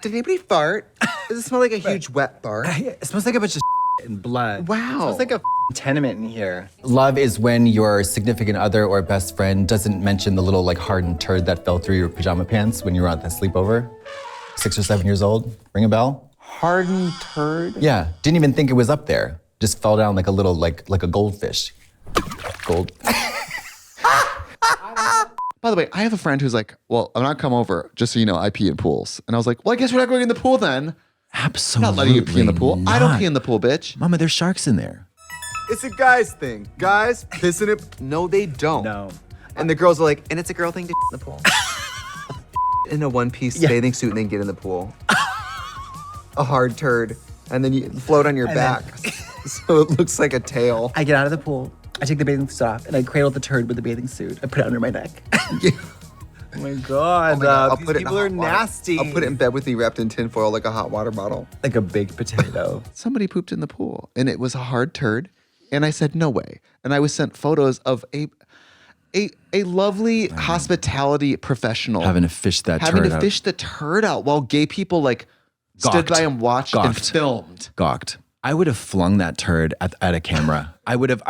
Did anybody fart? Does it smell like a huge wet fart?
It smells like a bunch of and blood.
Wow.
It smells like a tenement in here. Love is when your significant other or best friend doesn't mention the little like hardened turd that fell through your pajama pants when you were at the sleepover. 6 or 7 years old. Ring a bell?
Hardened turd?
Yeah. Didn't even think it was up there. Just fell down like a little like a goldfish. Gold.
By the way, I have a friend who's like, well, I'm not come over, just so you know, I pee in pools. And I was like, well, I guess we're not going in the pool then.
Absolutely.
I'm not letting you pee in the pool. I don't
not.
pee in the pool, bitch.
Mama, there's sharks in there.
It's a guy's thing. Guys piss in it. No, they don't.
No.
And the girls are like, and it's a girl thing to in the pool. In a one-piece bathing suit and then get in the pool. A hard turd. And then you float on your back. So it looks like a tail.
I get out of the pool. I take the bathing suit off and I cradle the turd with the bathing suit. I put it under my neck. Oh my god.
I'll
These
put it in
people are
hot water.
nasty.
I'll put it in bed with me wrapped in tinfoil like a hot water bottle.
Like a baked potato.
Somebody pooped in the pool and it was a hard turd. And I said, no way. And I was sent photos of a lovely hospitality professional
Having to fish that
having
turd
to
out.
fish the turd out while gay people like stood
Gawked.
by and watched and
Gawked.
filmed.
Gawked. I would have flung that turd at a camera. I would have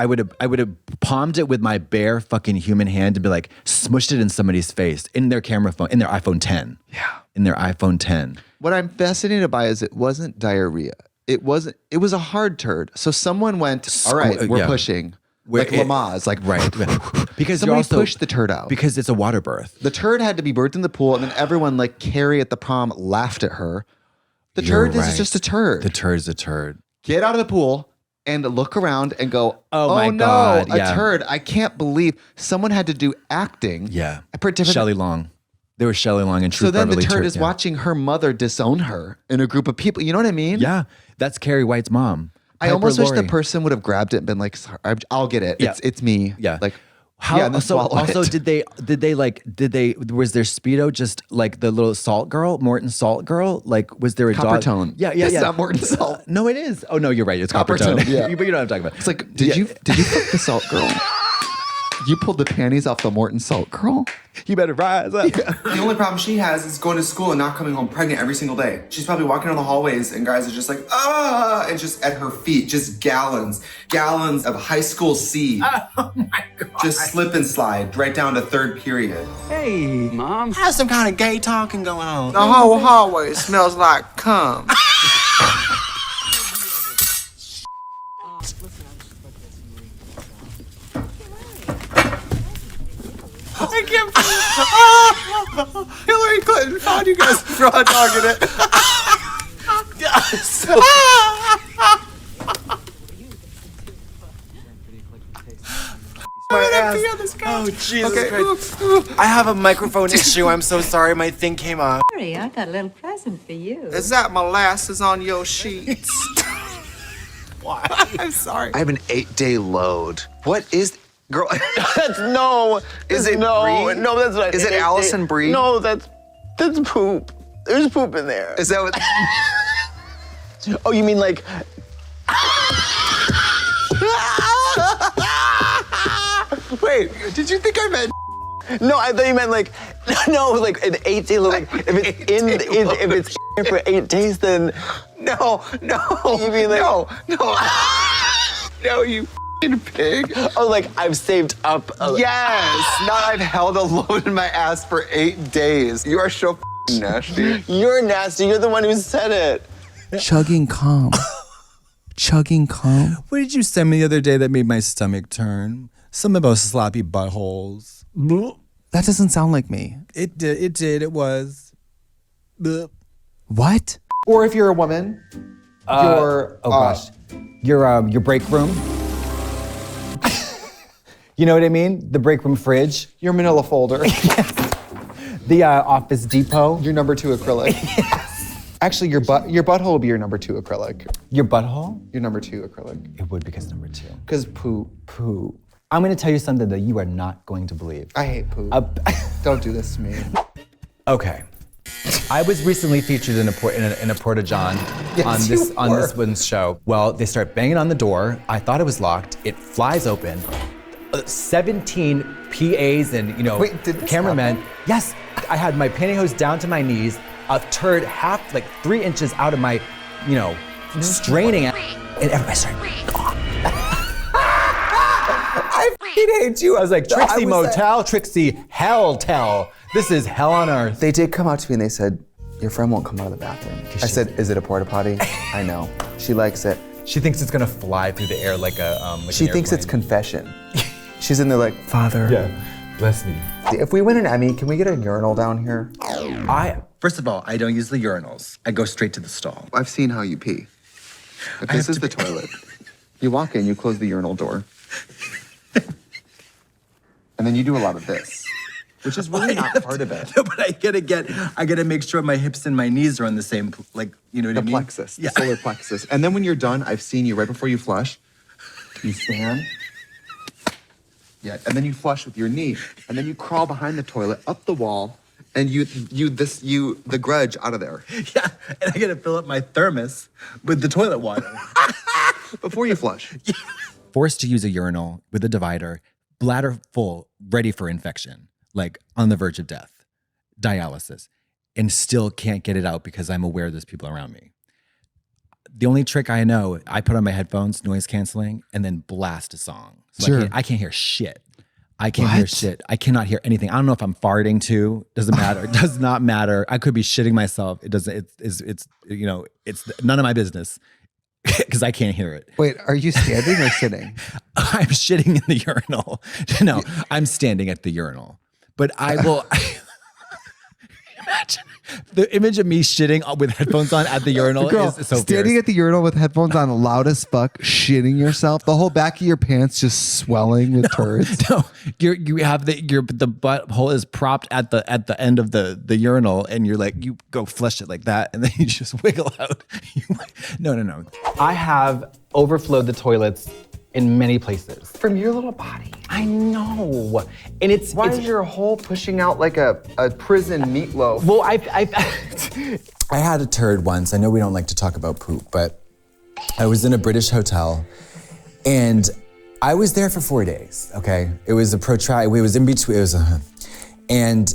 palmed it with my bare fucking human hand and be like, smushed it in somebody's face, in their camera phone, in their iPhone 10. Yeah. In their iPhone 10.
What I'm fascinated by is it wasn't diarrhea. It was a hard turd. So someone went, all right, we're
yeah.
pushing. Like Lamaze, like
right. Because
somebody
you also
pushed the turd out.
Because it's a water birth.
The turd had to be birthed in the pool, and then everyone, like Carrie at the prom, laughed at her. The turd is just a turd.
The turd is a turd.
Get out of the pool and look around and go,
Oh my
no,
God,
a
yeah.
turd. I can't believe someone had to do acting.
Yeah.
Pretend-
Shelley Long. There was Shelley Long and Truth
So then the
Beverly
turd
Tur-
is
yeah.
watching her mother disown her in a group of people. You know what I mean?
Yeah. That's Carrie White's mom.
I almost wish
Piper
the
Laurie.
person would have grabbed it and been like, sorry, I'll get it.
Yeah.
It's me.
Yeah.
Like,
How,
yeah, and then swallow
also
it.
did they was their Speedo just like the little Salt girl, Morton Salt girl? Like was there a
Copper
dog?
Tone.
Yeah, yeah,
It's
yeah.
not Morton Salt.
No, it is. Oh no, you're right. It's Copper,
Copper
Tone.
Tone, yeah.
But you know what I'm talking about.
It's like, did you fuck the Salt girl? You pulled the panties off the Morton Salt girl?
You better rise up.
The only problem she has is going to school and not coming home pregnant every single day. She's probably walking down the hallways and guys are just like, ah, and just at her feet, just gallons of high school C. Oh my God. Just slip and slide right down to third period.
Hey,
Mom.
how's some kind of gay talking going on?
The whole hallway smells like cum.
I can't. Hillary Clinton found you guys raw dogging it. So-
Oh, Jesus Christ. I have a microphone issue. I'm so sorry. My thing came off.
Sorry, I got a little present for you.
Is that molasses on your sheets?
Why? I'm sorry.
I have an 8-day load. What is, girl?
That's no.
Is it
no?
Brie?
No, that's not.
Is it Allison Brie?
No, that's poop. There's poop in there.
Is that what?
Oh, you mean like? Wait,
did you think I meant?
No, I thought you meant like, no, like an 8-day load. Like if it's if it's for 8 days, then
No.
you mean like
no, you
pig.
Oh, like I've saved up.
Yes, not I've held a load in my ass for 8 days. You are so nasty.
You're nasty. You're the one who said it.
Chugging calm. Chugging calm. What did you send me the other day that made my stomach turn? Something about sloppy buttholes. That doesn't sound like me. It did. It did. It was. What?
Or if you're a woman,
your break room. You know what I mean? The break room fridge.
Your manila folder.
The Office Depot.
Your number 2 acrylic. Yes. Actually, your butthole will be your number 2 acrylic.
Your butthole?
Your number 2 acrylic.
It would because number 2.
Because poo.
Poo. I'm gonna tell you something that you are not going to believe.
I hate poo. Don't do this to me.
Okay. I was recently featured in a porta-john on this one's show. Well, they start banging on the door. I thought it was locked. It flies open. 17 PAs and cameramen. Yes, I had my pantyhose down to my knees, a turd half, like 3 inches out of my, straining it, and everybody started. I fucking hate you. I was like, Trixie Motel, Trixie Hell-tel. This is hell on earth.
They did come out to me and they said, your friend won't come out of the bathroom. I said, is it a porta potty? I know. She likes it.
She thinks it's gonna fly through the air like a
She thinks it's confession. She's in there like, Father.
Yeah, bless me.
If we win an Emmy, can we get a urinal down here?
First of all, I don't use the urinals. I go straight to the stall.
I've seen how you pee. If this is the toilet, you walk in, you close the urinal door. And then you do a lot of this, which is really not part of it.
No, but I gotta make sure my hips and my knees are on the same, you know what I mean?
The plexus, the solar plexus. And then when you're done, I've seen you right before you flush, you stand. Yeah, and then you flush with your knee. And then you crawl behind the toilet, up the wall, and you the grudge out of there.
Yeah, and I gotta fill up my thermos with the toilet water.
Before you flush.
Yeah. Forced to use a urinal with a divider, bladder full, ready for infection, like on the verge of death, dialysis, and still can't get it out because I'm aware there's people around me. The only trick I know, I put on my headphones, noise canceling, and then blast a song. So
Sure.
I can't hear shit. I can't hear shit. I cannot hear anything. I don't know if I'm farting too. Doesn't matter. It does not matter. I could be shitting myself. It doesn't. It's none of my business because I can't hear it.
Wait, are you standing or sitting?
I'm shitting in the urinal. No, I'm standing at the urinal. But I will. Imagine the image of me shitting with headphones on at the urinal
Girl,
is so
standing
fierce.
at the urinal with headphones on, loud as fuck, shitting yourself. The whole back of your pants just swelling with turds.
No, you have the butthole is propped at the end of the urinal, and you're like, you go flush it like that, and then you just wiggle out. No.
I have overflowed the toilets in many places.
From your little body.
I know. And it's
Why is your hole pushing out like a prison meatloaf?
Well,
I had a turd once. I know we don't like to talk about poop, but I was in a British hotel and I was there for 4 days, okay? It was a it was in between, and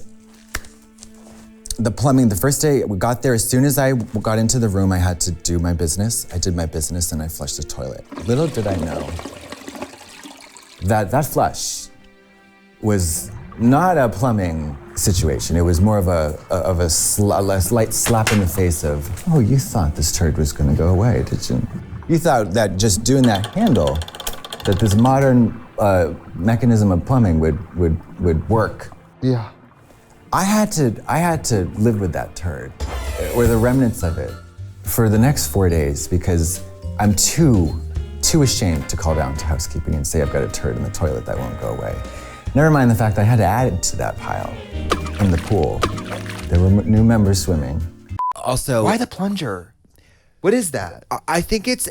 the plumbing, the first day we got there, as soon as I got into the room, I had to do my business. I did my business and I flushed the toilet. Little did I know that flush was not a plumbing situation. It was more of a slight slap in the face of, oh, you thought this turd was gonna go away, did you? You thought that just doing that handle, that this modern mechanism of plumbing would work.
Yeah.
I had to live with that turd, or the remnants of it, for the next 4 days because I'm too ashamed to call down to housekeeping and say I've got a turd in the toilet that won't go away. Never mind the fact that I had to add it to that pile in the pool. There were new members swimming.
Also,
Why the plunger? What is that?
I think it's,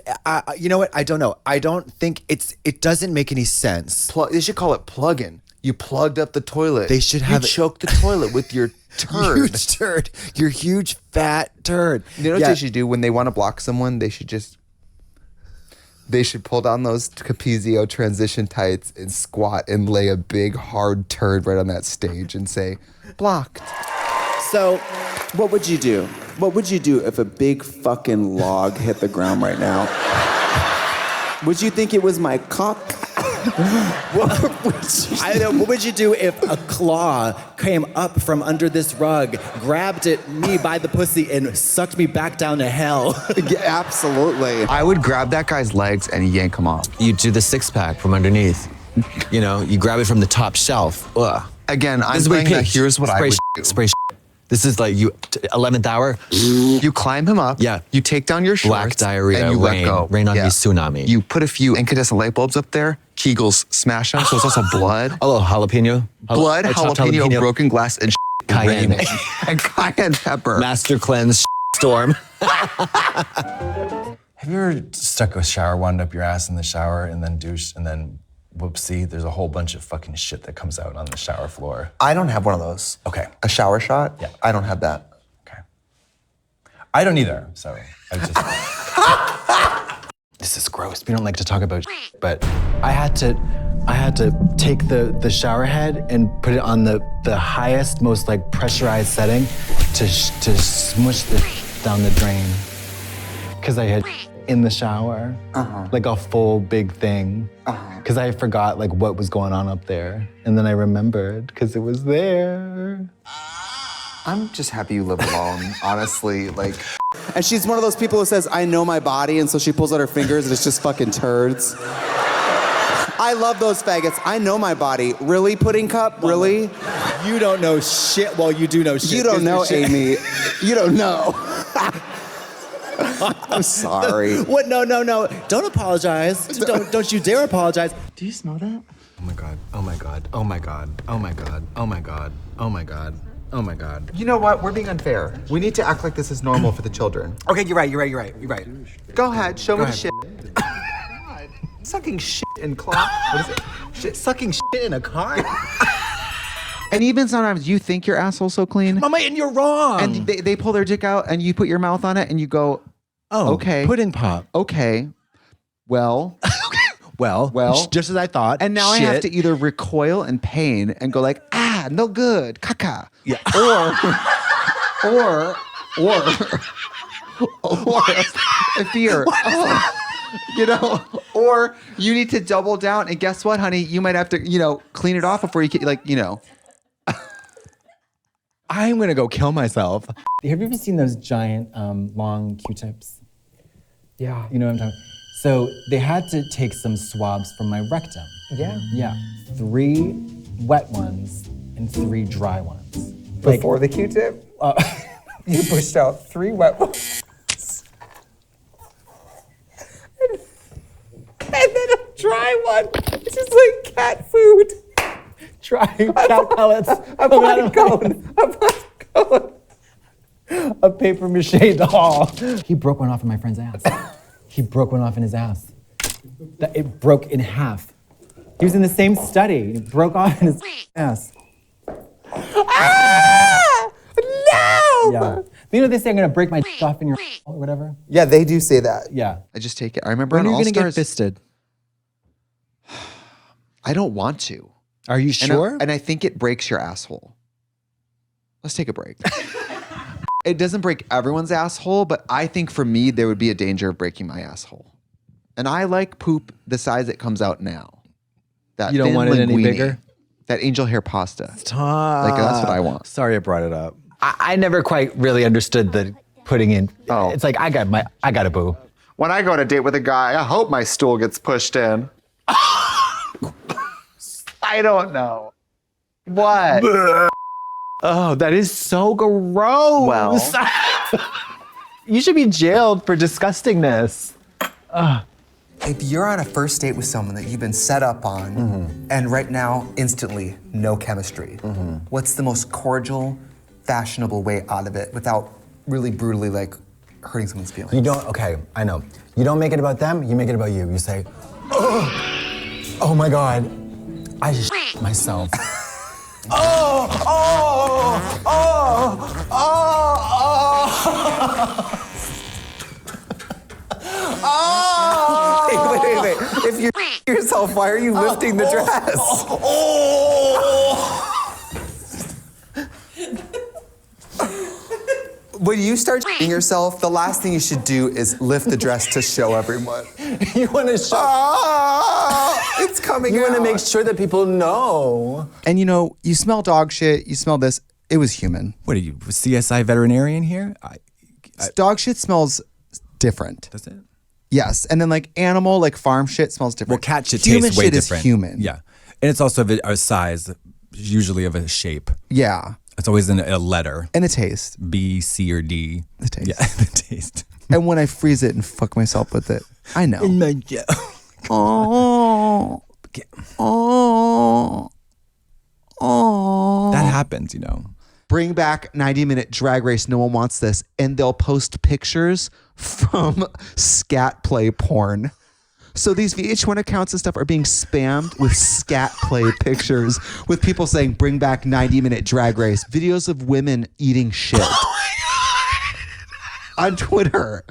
you know what? I don't know. I don't think it doesn't make any sense.
They should call it plugging. You plugged up the toilet.
They should have
You choked the toilet with your turd.
Huge turd. Your huge fat turd.
You know what they should do when they want to block someone? They should pull down those Capizio transition tights and squat and lay a big hard turd right on that stage and say, blocked.
So, what would you do? What would you do if a big fucking log hit the ground right now? Would you think it was my cock?
What would you do if a claw came up from under this rug, grabbed me by the pussy, and sucked me back down to hell?
Yeah, absolutely. I would grab that guy's legs and yank him off.
You do the six-pack from underneath. You know, you grab it from the top shelf. Ugh.
Again, I'm
This is where
playing
you
that
pitch.
here's what I would do.
Spray This is like 11th hour.
You climb him up.
Yeah.
You take down your shorts.
Black diarrhea,
and you
rain.
let go.
Rain on me, tsunami.
You put a few incandescent light bulbs up there. Kegels smash them, so it's also blood.
A little jalapeno.
Blood,
chopped
jalapeno, broken glass, and
cayenne.
and cayenne pepper.
Master cleanse storm.
Have you ever stuck a shower wand up your ass in the shower and then douched and then whoopsie, there's a whole bunch of fucking shit that comes out on the shower floor?
I don't have one of those.
Okay.
A shower shot?
Yeah.
I don't have that.
I don't either, so I just...
This is gross. We don't like to talk about but I had to take the shower head and put it on the highest, most like pressurized setting to smush it down the drain. Cause I had in the shower, like a full big thing. Cause I forgot like what was going on up there. And then I remembered cause it was there.
I'm just happy you live alone, honestly. Like,
And she's one of those people who says, I know my body, and so she pulls out her fingers and it's just fucking turds. I love those faggots. I know my body. Really, Pudding Cup? Really?
You don't know shit. Well, you do know shit.
You don't know, Amy. You don't know.
I'm sorry.
What? No. Don't apologize. Don't you dare apologize.
Do you smell that?
Oh my God, oh my God, oh my God, oh my God, oh my God, oh my God, oh my God.
You know what? We're being unfair. We need to act like this is normal for the children.
Okay, you're right.
Go ahead, show me the shit.
Sucking shit in cloth. What is it? Sucking shit in a car?
And even sometimes you think your asshole's so clean.
Mama, and you're wrong.
And they pull their dick out and you put your mouth on it and you go,
oh,
okay.
Pudding pop.
Okay. Well,
just as I thought.
And now I have to either recoil in pain and go like, no good, caca.
Yeah.
Or fear. You know, or you need to double down and guess what, honey? You might have to, clean it off before you can,
I'm gonna go kill myself.
Have you ever seen those giant long Q-tips?
Yeah.
You know what I'm talking about? So they had to take some swabs from my rectum.
Yeah.
Yeah. 3 wet ones and 3 dry ones.
Before the Q-tip, you pushed out 3 wet ones. And then a dry one. It's just like cat food.
Dry cat pellets.
A body cone.
A paper mache doll. He broke one off in my friend's ass. He broke one off in his ass. It broke in half. He was in the same study. It broke off in his ass.
Ah! No!
Yeah. You know they say I'm gonna break my off in your or whatever?
Yeah, they do say that.
Yeah.
I just take it. I remember
When are
on
you gonna get
All-Stars.
fisted?
I don't want to.
Are you sure?
And I think it breaks your asshole. Let's take a break. It doesn't break everyone's asshole, but I think for me, there would be a danger of breaking my asshole. And I like poop the size it comes out now. That
You don't
thin
want it any
linguine,
bigger?
That angel hair pasta.
Stop.
Like, that's what I want.
Sorry I brought it up.
I never quite really understood the putting in.
Oh.
It's like, I got a boo.
When I go on a date with a guy, I hope my stool gets pushed in. I don't know. What?
Oh, that is so gross.
Well.
You should be jailed for disgustingness.
If you're on a first date with someone that you've been set up on, and right now, instantly, no chemistry, what's the most cordial, fashionable way out of it without really brutally like hurting someone's feelings?
You don't, okay, I know. You don't make it about them, you make it about you. You say, oh my God, I just shit myself.
Wait. If you yourself, why are you lifting the dress? When you start shitting yourself, the last thing you should do is lift the dress to show everyone.
You want to show?
It's coming
You
out.
want to make sure that people know.
And you know, you smell dog shit, you smell this. It was human.
What are you, CSI veterinarian here?
Dog shit smells different.
Does it?
Yes. And then like animal, like farm shit smells different.
Well, cat shit
Human
tastes way
shit
different.
is human.
Yeah. And it's also of a size, usually of a shape.
Yeah.
It's always in a letter.
And a taste.
B, C, or D.
The taste.
Yeah, the taste.
And when I freeze it and fuck myself with it, I know.
In my jaw.
Oh. Oh. Oh.
That happens, you know.
Bring back 90-minute Drag Race. No one wants this. And they'll post pictures from scat play porn. So these VH1 accounts and stuff are being spammed with scat play pictures with people saying, bring back 90-minute Drag Race. Videos of women eating shit. On Twitter.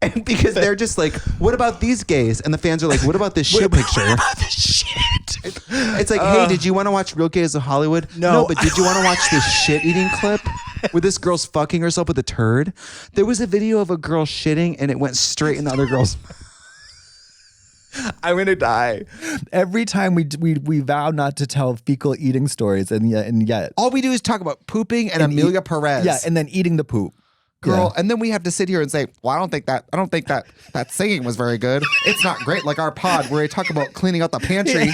And because they're just like, what about these gays? And the fans are like, what about this shit picture?
What about this shit?
It's like, hey, did you want to watch Real Gays of Hollywood? No, but did you want to watch this shit eating clip where this girl's fucking herself with a turd? There was a video of a girl shitting and it went straight in the other girl's mouth.
I'm gonna die. Every time we vow not to tell fecal eating stories, and yet
all we do is talk about pooping and Amelia Perez.
Yeah, and then eating the poop.
Girl,
Yeah.
and then we have to sit here and say, well, I don't think that singing was very good. It's not great like our pod where we talk about cleaning out the pantry.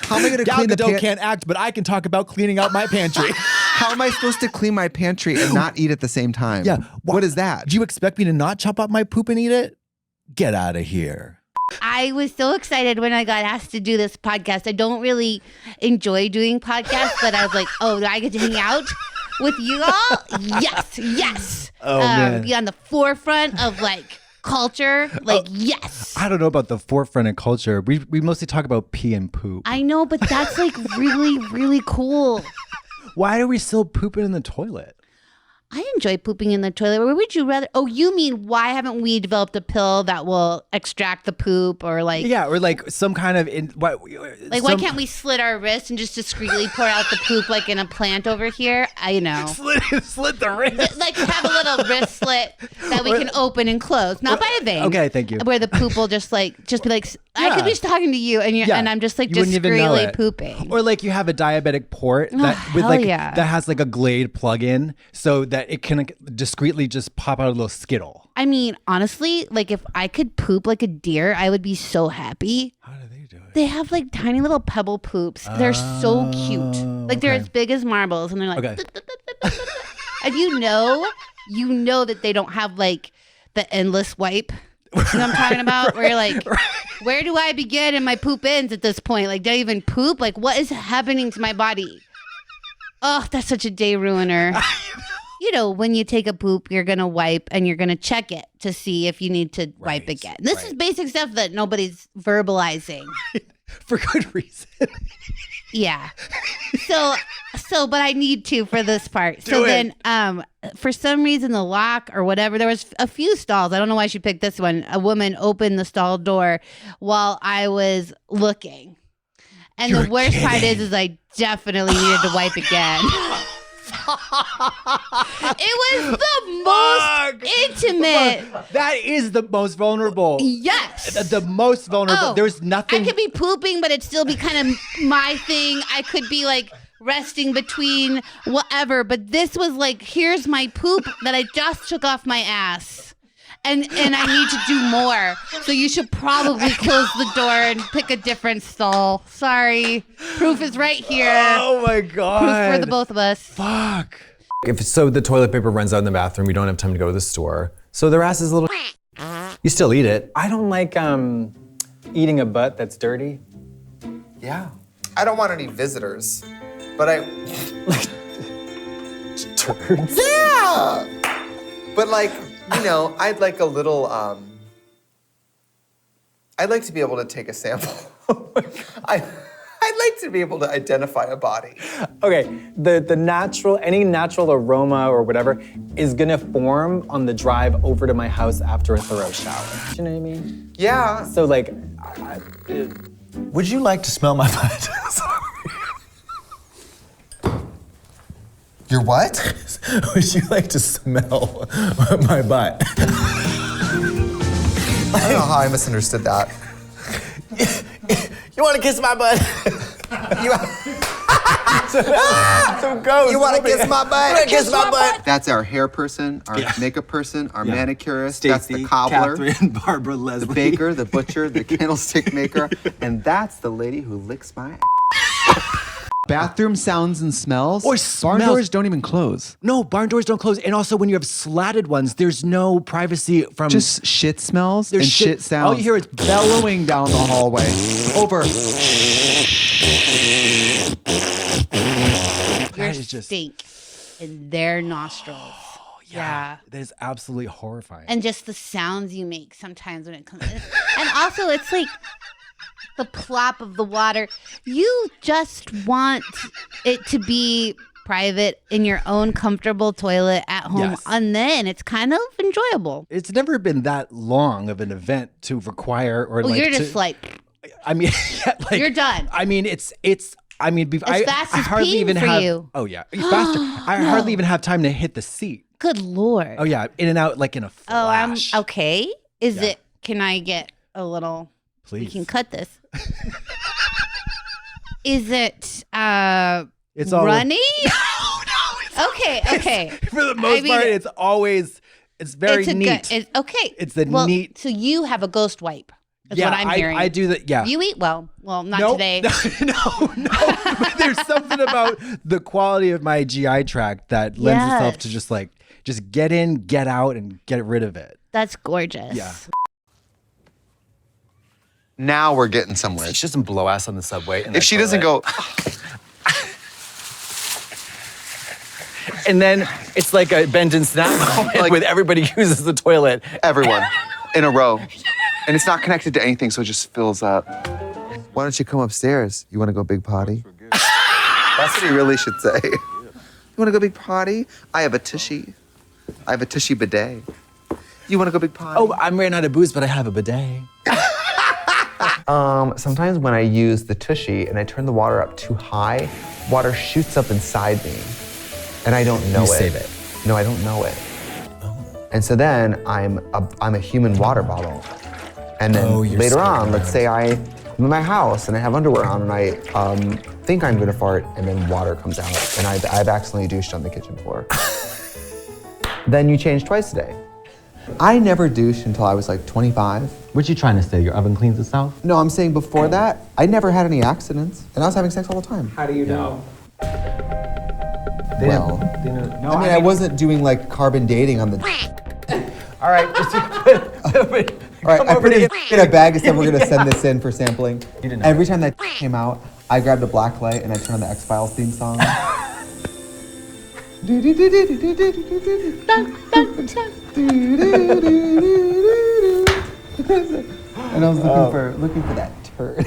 How am I going to clean the
Gadot can't act, but I can talk about cleaning out my pantry.
How am I supposed to clean my pantry and not eat at the same time?
Yeah.
What is that?
Do you expect me to not chop up my poop and eat it? Get out of here.
I was so excited when I got asked to do this podcast. I don't really enjoy doing podcasts, but I was like, oh, do I get to hang out with you all? Yes, yes.
Oh, man.
Be on the forefront of like culture. Like, yes.
I don't know about the forefront of culture. We mostly talk about pee and poop.
I know, but that's like really, really cool.
Why are we still pooping in the toilet?
I enjoy pooping in the toilet. Where would you rather? Oh, you mean why haven't we developed a pill that will extract the poop or like?
Yeah, or like some kind of
Why can't we slit our wrist and just discreetly pour out the poop like in a plant over here? I know.
Slit the wrist.
Like have a little wrist slit that we can open and close, not by a vein.
Okay, thank you.
Where the poop will just be like, I could be just talking to you and I'm just like
You wouldn't even know
discreetly
it.
pooping.
Or like you have a diabetic port
Oh,
that with
hell
like
yeah.
that has like a Glade plug-in so that it can discreetly just pop out a little Skittle.
I mean, honestly, like if I could poop like a deer, I would be so happy. How do they do it? They have like tiny little pebble poops. They're so cute. Like they're as big as marbles and they're like, and you know that they don't have like the endless wipe. You know what I'm talking about? Where you're like, where do I begin and my poop ends at this point? Like, do I even poop? Like, what is happening to my body? Oh, that's such a day ruiner. You know, when you take a poop, you're going to wipe and you're going to check it to see if you need to wipe again. This is basic stuff that nobody's verbalizing.
For good reason.
Yeah. But I need to for this part. Then, for some reason, the lock or whatever, there was a few stalls. I don't know why she picked this one. A woman opened the stall door while I was looking. And the worst part is I definitely needed to wipe again. It was the most intimate.
That is the most vulnerable.
Yes.
The most vulnerable.
Oh,
There's nothing.
I could be pooping, but it'd still be kind of my thing. I could be like resting between whatever. But this was like, here's my poop that I just took off my ass. And I need to do more. So you should probably close the door and pick a different stall. Sorry. Proof is right here.
Oh my God.
Proof for the both of us.
Fuck.
If the toilet paper runs out in the bathroom, you don't have time to go to the store. So their ass is a little. You still eat it. I don't like eating a butt that's dirty.
Yeah. I don't want any visitors, but I.
Turds.
Yeah! But like, you know, I'd like a little, I'd like to be able to take a sample. I'd like to be able to identify a body.
Okay, any natural aroma or whatever is gonna form on the drive over to my house after a thorough shower. Do you know what I mean?
Yeah.
So like,
would you like to smell my butt?
Your what?
Would you like to smell my butt?
I don't know how I misunderstood that.
You want to kiss my butt? Some ghost.
You want to kiss my butt?
You want to kiss my butt?
That's our hair person, our makeup person, our manicurist. That's the
Stacey,
cobbler,
Catherine, Barbara, Leslie.
the baker, the butcher, the candlestick maker, and that's the lady who licks my ass. Bathroom sounds and smells.
Or
barn
smells.
doors don't even close.
No, barn doors don't close. And also when you have slatted ones, there's no privacy from
Just shit smells
there's
and shit sounds.
All you hear is
bellowing down the hallway. Over.
Your
is just-
stink in their nostrils. Yeah.
That is absolutely horrifying.
And just the sounds you make sometimes when it comes. And also, it's like the plop of the water. You just want it to be private in your own comfortable toilet at home.
Yes.
And then it's kind of enjoyable.
It's never been that long of an event to require or
Well, you're just like,
I mean, yeah, like,
you're done.
I mean, it's. I mean,
As fast as
hardly
peeing
even
for
have.
you.
Oh yeah, faster. I
No.
hardly even have time to hit the seat.
Good Lord.
Oh yeah, in and out like in a
Oh,
flash.
I'm okay. Is
Yeah.
it, can I get a little, we
Please.
can cut this. Is it
It's all
runny? Okay.
For the most part, it's always very
it's a
neat.
Good, okay.
It's the
well,
neat.
So you have a ghost wipe. That's
Yeah,
what I'm hearing.
I do that. Yeah.
You eat well. Well, not
Nope.
today.
No. But there's something about the quality of my GI tract that lends itself to just get in, get out, and get rid of it.
That's gorgeous.
Yeah.
Now we're getting somewhere.
She doesn't blow ass on the subway.
If she doesn't go,
and then it's like a bend and snap moment with everybody uses the toilet.
everyone in a row. And it's not connected to anything, so it just fills up. Why don't you come upstairs? You want to go big potty? That's what he really should say. You want to go big potty? I have a tushy. I have a tushy bidet. You want to go big potty?
Oh, I'm ran out of booze, but I have a bidet.
Sometimes when I use the tushy and I turn the water up too high, water shoots up inside me, and I don't know
You
it.
save it.
No, I don't know it. And so then I'm a human water bottle. And then
Oh, you're
later
screwing
on, let's say I'm in my house and I have underwear on and I think I'm gonna fart and then water comes out and I've accidentally douched on the kitchen floor. Then you change twice a day. I never douched until I was like 25.
What you trying to say? Your oven cleans itself?
No, I'm saying before that, I never had any accidents and I was having sex all the time.
How do you know?
Well,
No,
I wasn't doing like carbon dating on the.
All right,
All right, I put it in a bag and said we're gonna send this in for sampling.
You didn't know.
Every time that came out, I grabbed a black light and I turned on the X-Files theme song. And I was looking for that turd.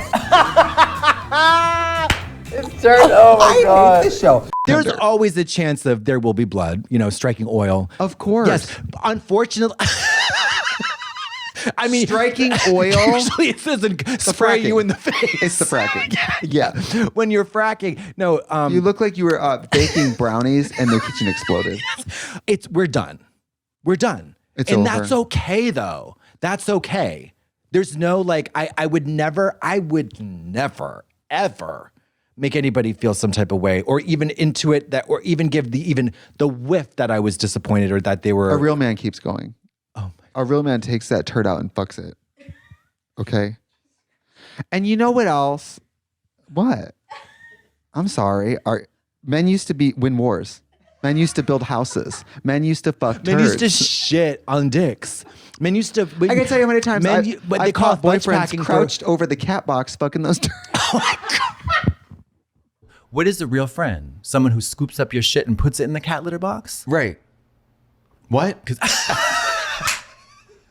It's turned. Oh my
I
god.
hate this show.
There's always a chance of there will be blood, striking oil.
Of course.
Yes. Unfortunately. I mean,
striking oil.
Usually it doesn't spray you in the face.
It's the fracking.
Yeah. When you're fracking, no.
You look like you were baking brownies and the kitchen exploded.
We're done. We're done.
It's
and
over.
that's okay though. That's okay. There's no I would never, ever make anybody feel some type of way or even intuit that or even give the whiff that I was disappointed or that they were.
A real man keeps going.
Oh my.
A real man takes that turd out and fucks it. Okay? And you know what else? What? I'm sorry. Men used to win wars. Men used to build houses. Men used to fuck turds.
Men used to shit on dicks. Men used to.
I can tell you how many times
they call
boyfriends crouched over the cat box fucking those turds.
What is a real friend? Someone who scoops up your shit and puts it in the cat litter box?
Right. What?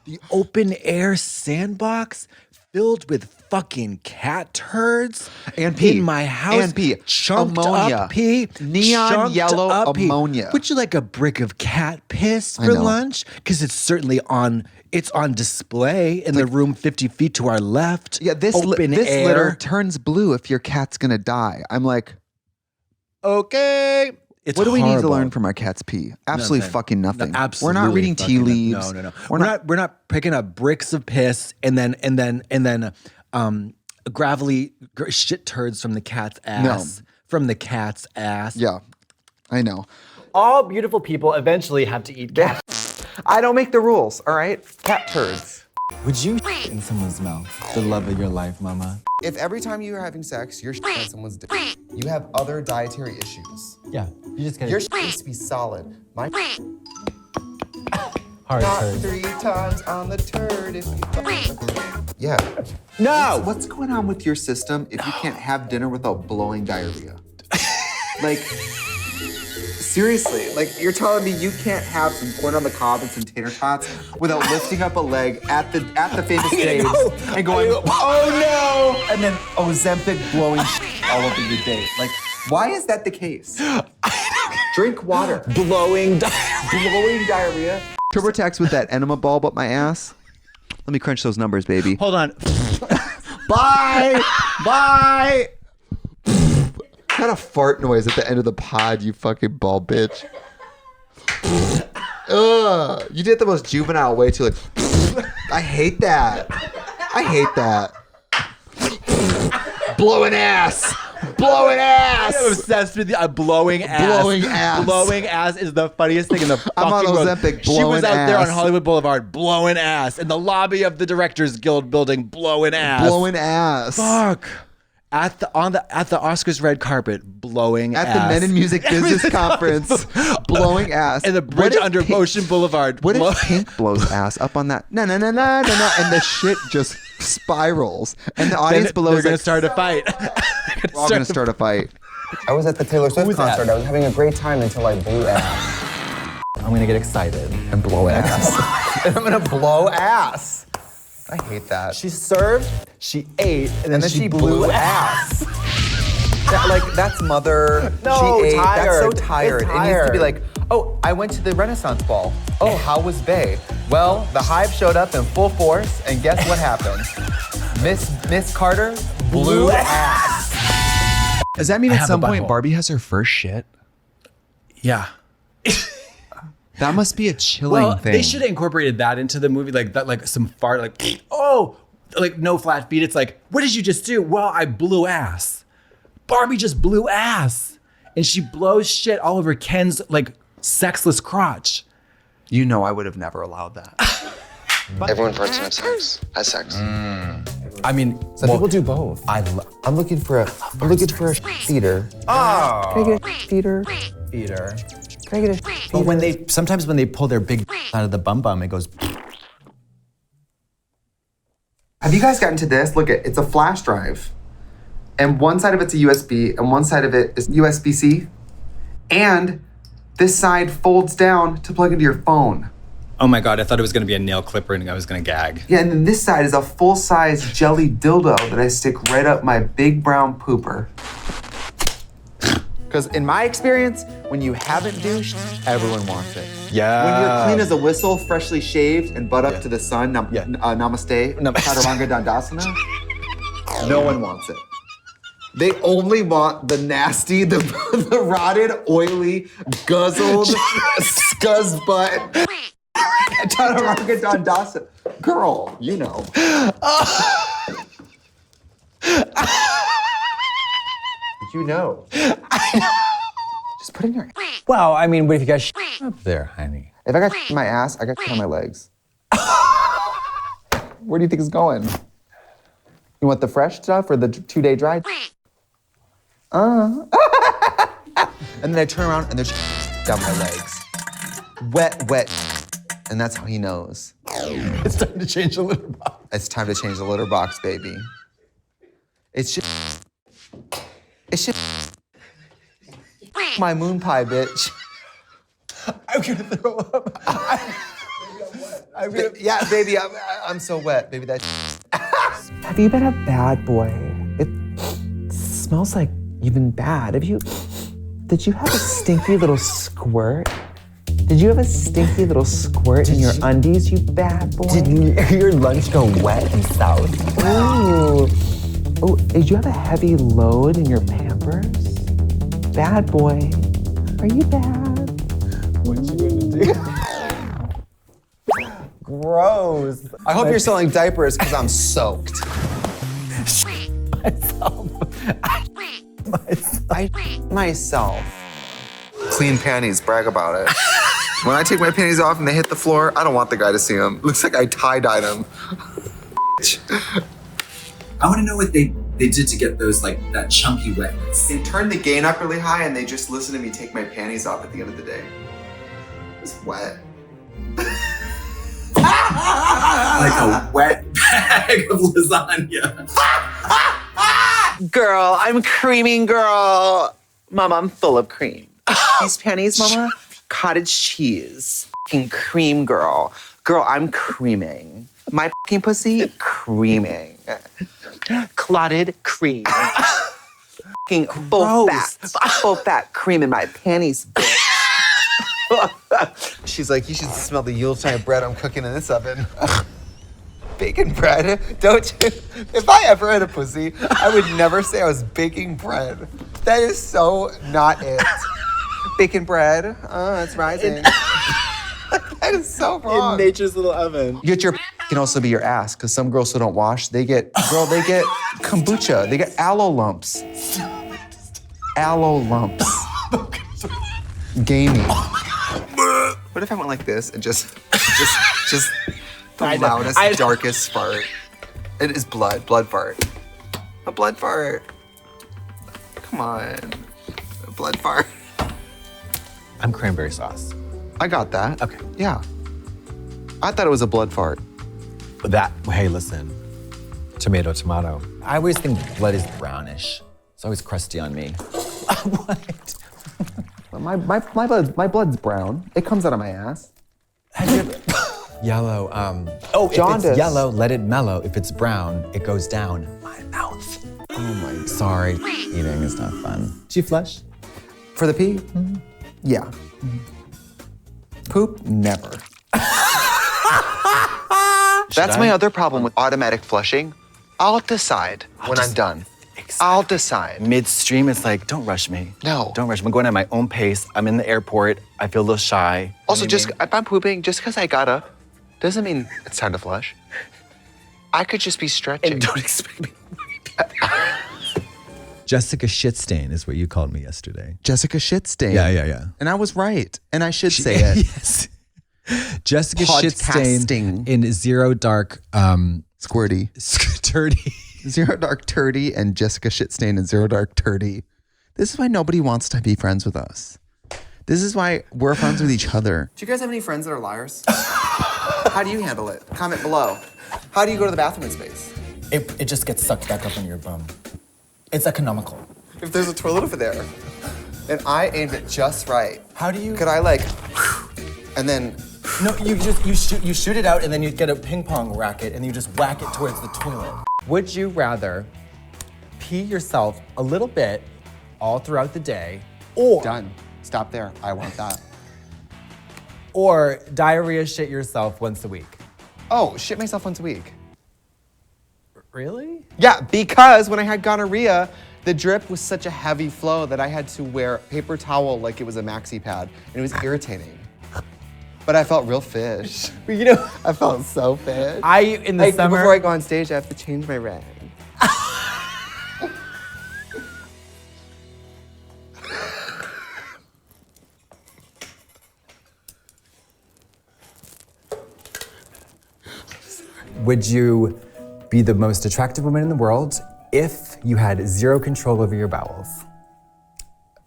The open air sandbox filled with fucking cat turds
and pee
in my house.
And pee.
Chunked
Ammonia.
up pee.
Neon
chunked
yellow
up pee.
ammonia.
Would you like a brick of cat piss
I
for
know.
lunch? Because it's certainly on. It's on display in the room 50 feet to our left.
Yeah, this
open air.
litter turns blue if your cat's gonna die. I'm like,
okay. It's
what do we need to
horrible.
learn from our cat's pee? Absolutely
Nothing.
fucing nothing.
No, absolutely
We're not reading tea
fucking
leaves.
No. We're not picking up bricks of piss and then gravelly shit turds from the cat's ass. From the cat's ass.
Yeah, I know.
All beautiful people eventually have to eat cat.
I don't make the rules, all right? Cat turds.
Would you in someone's mouth? The love of your life, mama.
If every time you're having sex, you're on someone's dick, you have other dietary issues.
Yeah, you just gotta.
Your needs to be solid. My
hard
not
turd.
3 times on the turd if you. Yeah.
No.
What's going on with your system if you can't have dinner without blowing diarrhea? Like, seriously, like you're telling me you can't have some corn on the cob and some tater tots without lifting up a leg at the famous stage and going, oh no, and then Ozempic blowing all over your date. Like, why is that the case? Drink water.
Blowing diarrhea.
TurboTax with that enema bulb up my ass. Let me crunch those numbers, baby.
Hold on.
Bye. Bye. Got a fart noise at the end of the pod, you fucking ball bitch. Ugh. You did the most juvenile way too. Like, I hate that. I hate that. Blowing ass. Blowing ass.
I'm obsessed with the blowing ass.
Blowing ass.
Blowing ass is the funniest thing in the fucking
I'm on
world.
Ozempic,
She was
blowing
out there on
ass.
Hollywood Boulevard blowing ass in the lobby of the Directors Guild building blowing ass.
Blowing ass.
Fuck. At the Oscars red carpet, blowing
At
ass.
the Men in Music Business Conference, blowing ass.
And the bridge under Ocean Boulevard.
What if Pink blows ass up on that? No, and the shit just spirals, and the audience below
they're
is
gonna
like,
start a fight.
we're all gonna start a fight.
I was at the Taylor Swift
Who's
concert.
that?
I was having a great time until I blew ass.
I'm gonna get excited.
And blow ass. And I'm gonna blow ass. I hate that.
She served, she ate, and then she
blew ass. That's mother.
No,
she ate.
tired.
That's so
It's
tired. It needs to
tired.
be like, oh, I went to the Renaissance Ball. Oh, how was Bay? Well, the Hive showed up in full force, and guess what happened? Miss Carter blew ass.
Does that mean
I
at
have
some
a
point
butthole.
Barbie has her first shit?
Yeah.
That must be a chilling
Well,
thing.
they should have incorporated that into the movie, like that, like some fart, like oh, like no flat feet. It's like, what did you just do? Well, I blew ass. Barbie just blew ass, and she blows shit all over Ken's like sexless crotch.
You know, I would have never allowed that.
Everyone farts and has sex. Has sex.
I mean,
Some people do both. I'm looking for a feeder.
Oh,
Can I get a feeder?
Peter.
Can I get a
But when sometimes when they pull their big out of the bum, it goes.
Have you guys gotten to this? Look, it's a flash drive. And one side of it's a USB, and one side of it is USB-C. And this side folds down to plug into your phone.
Oh my God, I thought it was gonna be a nail clipper and I was gonna gag.
Yeah, and then this side is a full-size jelly dildo that I stick right up my big brown pooper. Because in my experience, when you haven't douched, everyone wants it.
Yeah.
When you're clean as a whistle, freshly shaved, and butt up to the sun, namaste, chaturanga dandasana, no one wants it. They only want the nasty, the rotted, oily, guzzled, scuzz butt, chaturanga dandasana. Girl, you know. You know. Just put in your.
Well, I mean, what if you got up there, honey?
If I got in my ass, I got on my legs. Where do you think it's going? You want the fresh stuff or the 2-day dry? And then I turn around and there's down my legs. Wet. And that's how he knows.
It's time to change the litter box.
It's time to change the litter box, baby. It's just my moon pie, bitch.
I'm gonna throw up.
Yeah, baby, I'm so wet, baby. That.
Have you been a bad boy? It smells like you've been bad. Did you have a stinky little squirt? Did you have a stinky little squirt in your undies, you bad boy?
Did your lunch go wet and south?
Ooh. Oh, did you have a heavy load in your Pampers? Bad boy. Are you bad?
What you gonna do? Gross.
I hope you're selling diapers because I'm soaked.
myself. Clean panties, brag about it. When I take my panties off and they hit the floor, I don't want the guy to see them. Looks like I tie-dyed them.
I want to know what they did to get those, like, that chunky wetness.
They turn the gain up really high and they just listen to me take my panties off at the end of the day. It's wet.
Like a wet bag of lasagna.
Girl, I'm creaming, girl. Mama, I'm full of cream. These panties, mama, cottage cheese. Fucking cream, girl. Girl, I'm creaming. My fucking pussy, creaming. Clotted cream. Fucking full fat cream in my panties, bitch. She's like, you should smell the Yuletide bread I'm cooking in this oven. Baking bread? Don't you? If I ever had a pussy, I would never say I was baking bread. That is so not it. Baking bread? Oh, it's rising. That is so wrong.
In nature's little oven.
Get your can also be your ass, because some girls who don't wash, they get kombucha. They get aloe lumps. Aloe lumps. Gamey. What if I went like this and just the loudest, darkest fart? It is blood fart. A blood fart. Come on, a blood fart.
I'm cranberry sauce.
I got that.
Okay.
Yeah. I thought it was a blood fart.
Hey, listen. Tomato. I always think blood is brownish. It's always crusty on me. What?
My blood's brown. It comes out of my ass.
Yellow. If
jaundice.
it's yellow, let it mellow. If it's brown, it goes down my mouth.
Oh my.
Sorry, eating is not fun. Do you flush?
For the pee? Mm-hmm. Yeah. Mm-hmm. Poop? Never. That's my other problem with automatic flushing. I'll decide when I'm done. I'll decide.
Midstream, it's like, don't rush me.
No.
Don't rush me. I'm going at my own pace. I'm in the airport. I feel a little shy.
Also, if I'm pooping, just because I got up, doesn't mean it's time to flush. I could just be stretching.
And don't expect me.
Jessica Shitstain is what you called me yesterday.
Jessica Shitstain.
Yeah.
And I was right. And I should say it.
Yes. Jessica Shitstain in Zero Dark
Squirty.
Turdy.
Zero Dark Turdy and Jessica Shitstain and Zero Dark Turdy. This is why nobody wants to be friends with us. This is why we're friends with each other.
Do you guys have any friends that are liars? How do you handle it? Comment below. How do you go to the bathroom in space?
It just gets sucked back up in your bum. It's economical.
If there's a toilet over there, and I aimed it just right,
how do you?
Could I and then?
No, you shoot it out, and then you get a ping pong racket, and you just whack it towards the toilet.
Would you rather pee yourself a little bit all throughout the day, or
Done. Stop there. I want that.
or diarrhea shit yourself once a week?
Oh, shit myself once a week.
Really?
Yeah, because when I had gonorrhea, the drip was such a heavy flow that I had to wear paper towel like it was a maxi pad, and it was irritating. But I felt real fish.
You know,
I felt so fish.
In the summer,
before I go on stage, I have to change my rag.
would you be the most attractive woman in the world if you had zero control over your bowels?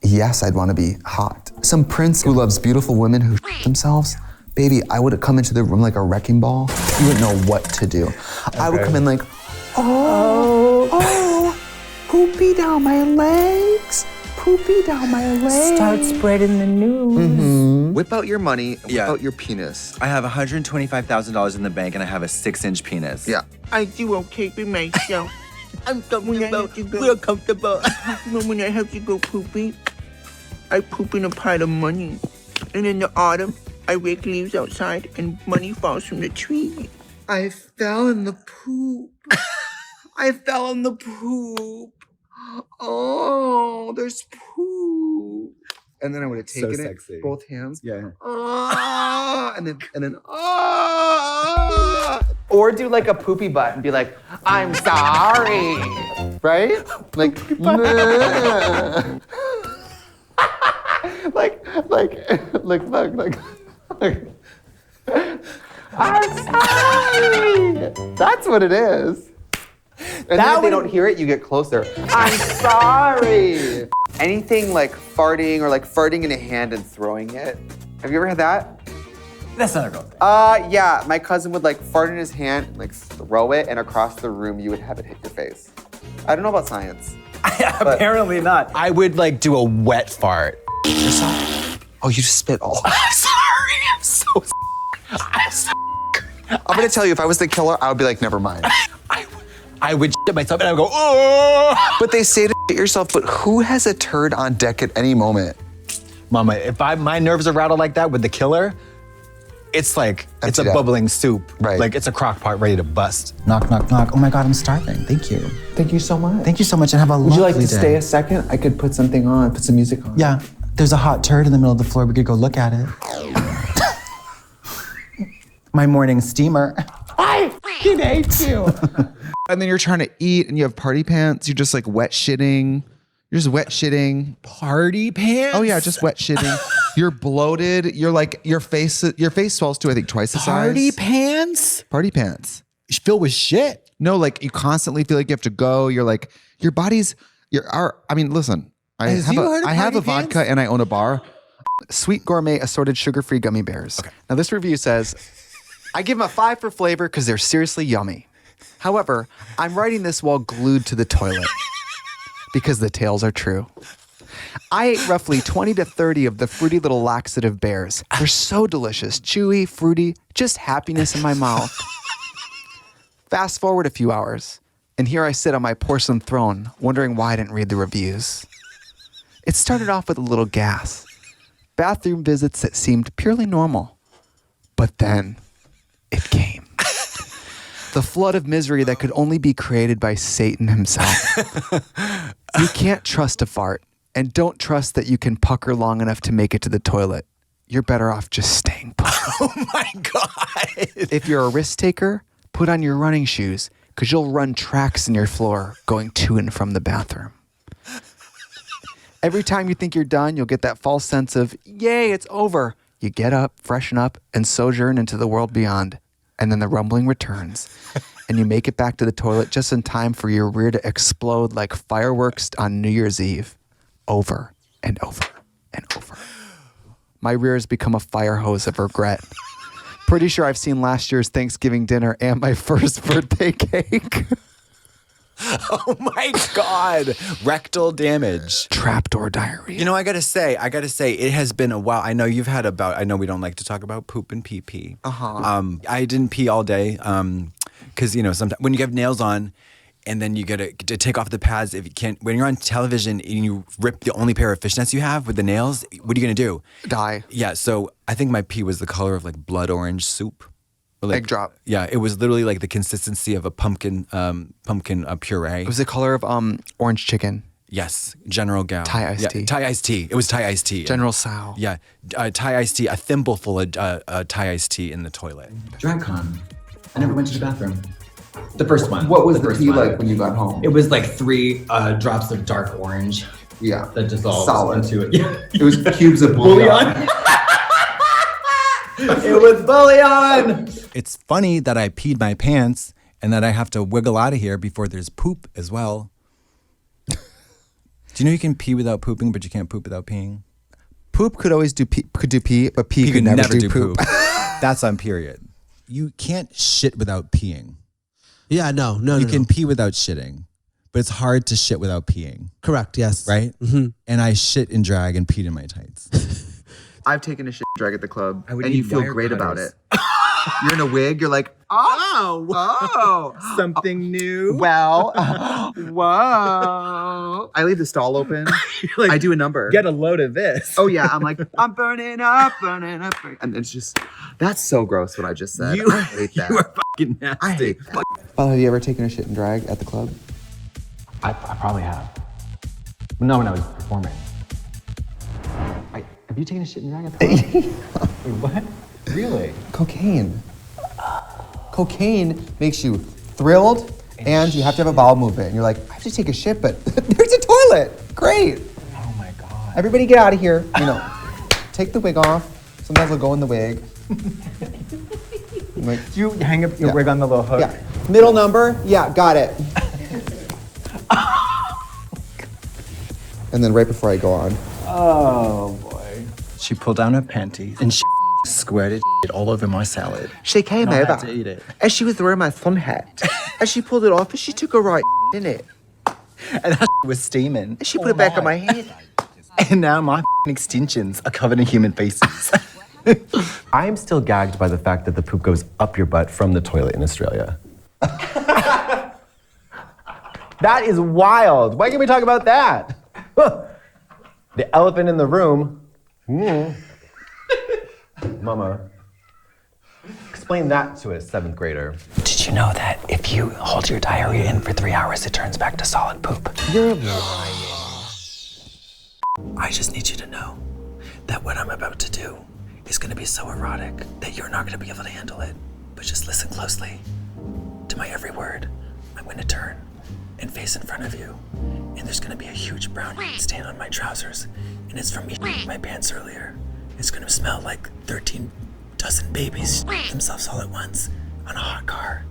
Yes, I'd want to be hot. Some prince who loves beautiful women who themselves. Baby, I would come into the room like a wrecking ball. You wouldn't know what to do. Okay. I would come in like, poopy down my legs. Poopy down my legs.
Start spreading the news.
Mm-hmm.
Whip out your money and whip out your penis.
I have $125,000 in the bank and I have a 6-inch penis.
Yeah.
I do okay with myself. I'm comfortable, real comfortable. When I have to go pooping, I poop in a pile of money. And in the autumn, I rake leaves outside and money falls from the tree.
I fell in the poop. I fell in the poop. Oh, there's poop. And then I would have taken it, both hands.
Yeah.
And then
Or do like a poopy butt and be like, I'm sorry. Right? Like, like, I'm sorry. That's what it is. And then if they don't hear it, you get closer. I'm sorry. Anything like farting or like farting in a hand and throwing it. Have you ever had that?
That's not a real thing.
Yeah. My cousin would like fart in his hand, and, like throw it, and across the room you would have it hit your face. I don't know about science.
Apparently not.
I would like do a wet fart.
Oh, you just spit all.
I'm sorry. I'm so
I'm gonna tell you, if I was the killer, I would be like, never mind.
I would shit myself and I would go, oh!
But they say to shit yourself, but who has a turd on deck at any moment?
Mama, if my nerves are rattled like that with the killer, it's like, it's a bubbling soup.
Right.
Like it's a crock pot ready to bust. Knock, knock, knock. Oh my God, I'm starving. Thank you.
Thank you so much.
Thank you so much and have a lovely day.
Would you like to stay a second? I could put something on, put some music on.
Yeah, there's a hot turd in the middle of the floor. We could go look at it. My morning steamer.
I fucking hate you.
And then you're trying to eat and you have party pants. You're just like wet shitting. You're just wet shitting.
Party pants?
Oh yeah, just wet shitting. You're bloated. You're like, your face swells to I think twice the size.
Party pants?
Party pants.
Filled with shit?
No, like you constantly feel like you have to go. You're like, your body's, listen, I have a vodka and I own a bar. Sweet gourmet assorted sugar-free gummy bears. Okay. Now this review says, I give them a 5 for flavor because they're seriously yummy. However, I'm writing this while glued to the toilet because the tales are true. I ate roughly 20 to 30 of the fruity little laxative bears. They're so delicious, chewy, fruity, just happiness in my mouth. Fast forward a few hours, and here I sit on my porcelain throne, wondering why I didn't read the reviews. It started off with a little gas. Bathroom visits that seemed purely normal. But then, it came. The flood of misery that could only be created by Satan himself. You can't trust a fart, and don't trust that you can pucker long enough to make it to the toilet. You're better off just staying put.
Oh my God.
If you're a risk taker, put on your running shoes, because you'll run tracks in your floor going to and from the bathroom. Every time you think you're done, you'll get that false sense of, yay, it's over. You get up, freshen up, and sojourn into the world beyond. And then the rumbling returns, and you make it back to the toilet just in time for your rear to explode like fireworks on New Year's Eve. Over and over and over. My rear has become a fire hose of regret. Pretty sure I've seen last year's Thanksgiving dinner and my first birthday cake.
Oh my God. Rectal damage.
Trapdoor diarrhea.
You know, I gotta say, it has been a while. I know you've had I know we don't like to talk about poop and pee-pee. I didn't pee all day because, sometimes when you have nails on and then you gotta take off the pads, if you can't, when you're on television and you rip the only pair of fishnets you have with the nails, what are you gonna do?
Die.
Yeah, so I think my pee was the color of like blood orange soup. Like,
egg drop.
Yeah, it was literally like the consistency of a pumpkin puree.
It was the color of orange chicken.
Yes, General Gal.
Thai iced tea.
Thai iced tea. It was Thai iced tea.
General Tso.
Yeah, Thai iced tea, a thimble full of Thai iced tea in the toilet.
DragCon. I never went to the bathroom. The first one.
What was the
first
pee
one.
like when you got home?
It was like 3 drops of dark orange.
Yeah.
That dissolved
Solid.
into it. Yeah.
It was cubes of bouillon.
It was bouillon.
It's funny that I peed my pants and that I have to wiggle out of here before there's poop as well. Do you know you can pee without pooping, but you can't poop without peeing?
Poop could always do pee, but pee could never do poop.
That's on period. You can't shit without peeing.
Yeah, no.
You can pee without shitting, but it's hard to shit without peeing.
Correct, yes.
Right?
Mm-hmm.
And I shit in drag and peed in my tights.
I've taken a shit drag at the club,
would
and you
need
feel
wire
great about
cutters.
it. You're in a wig, you're like, oh,
Something new.
well, whoa. I leave the stall open.
Like,
I do a number.
Get a load of this.
Oh yeah, I'm like, I'm burning up. And it's just, that's so gross what I just said. I hate that.
You are fucking nasty.
I hate that. Well, have you ever taken a shit and drag at the club?
I probably have. No, when I was performing. Have you taken a shit and drag at the club? Wait, what? Really?
Cocaine. Cocaine makes you thrilled and you have to have a bowel movement. And you're like, I have to take a shit, but there's a toilet. Great.
Oh my God.
Everybody get out of here. You know, take the wig off. Sometimes I'll go in the wig.
Do you hang up your wig on the little hook?
Yeah. Middle number? Yeah, got it. And then right before I go on.
Oh boy.
She pulled down her panties and she squirted it all over my salad.
She came
I had
over
to eat it.
and she was wearing my sun hat. And she pulled it off and she took a right in it.
And that was steaming.
And she put it back on my head.
And now my extensions are covered in human faces.
I am still gagged by the fact that the poop goes up your butt from the toilet in Australia.
That is wild. Why can't we talk about that? The elephant in the room.
Mama, explain that to a 7th grader.
Did you know that if you hold your diarrhea in for 3 hours, it turns back to solid poop?
You're lying.
I just need you to know that what I'm about to do is going to be so erotic that you're not going to be able to handle it. But just listen closely to my every word. I'm going to turn and face in front of you, and there's going to be a huge brown stain on my trousers, and it's from me my pants earlier. It's going to smell like 13 dozen babies themselves all at once on a hot car.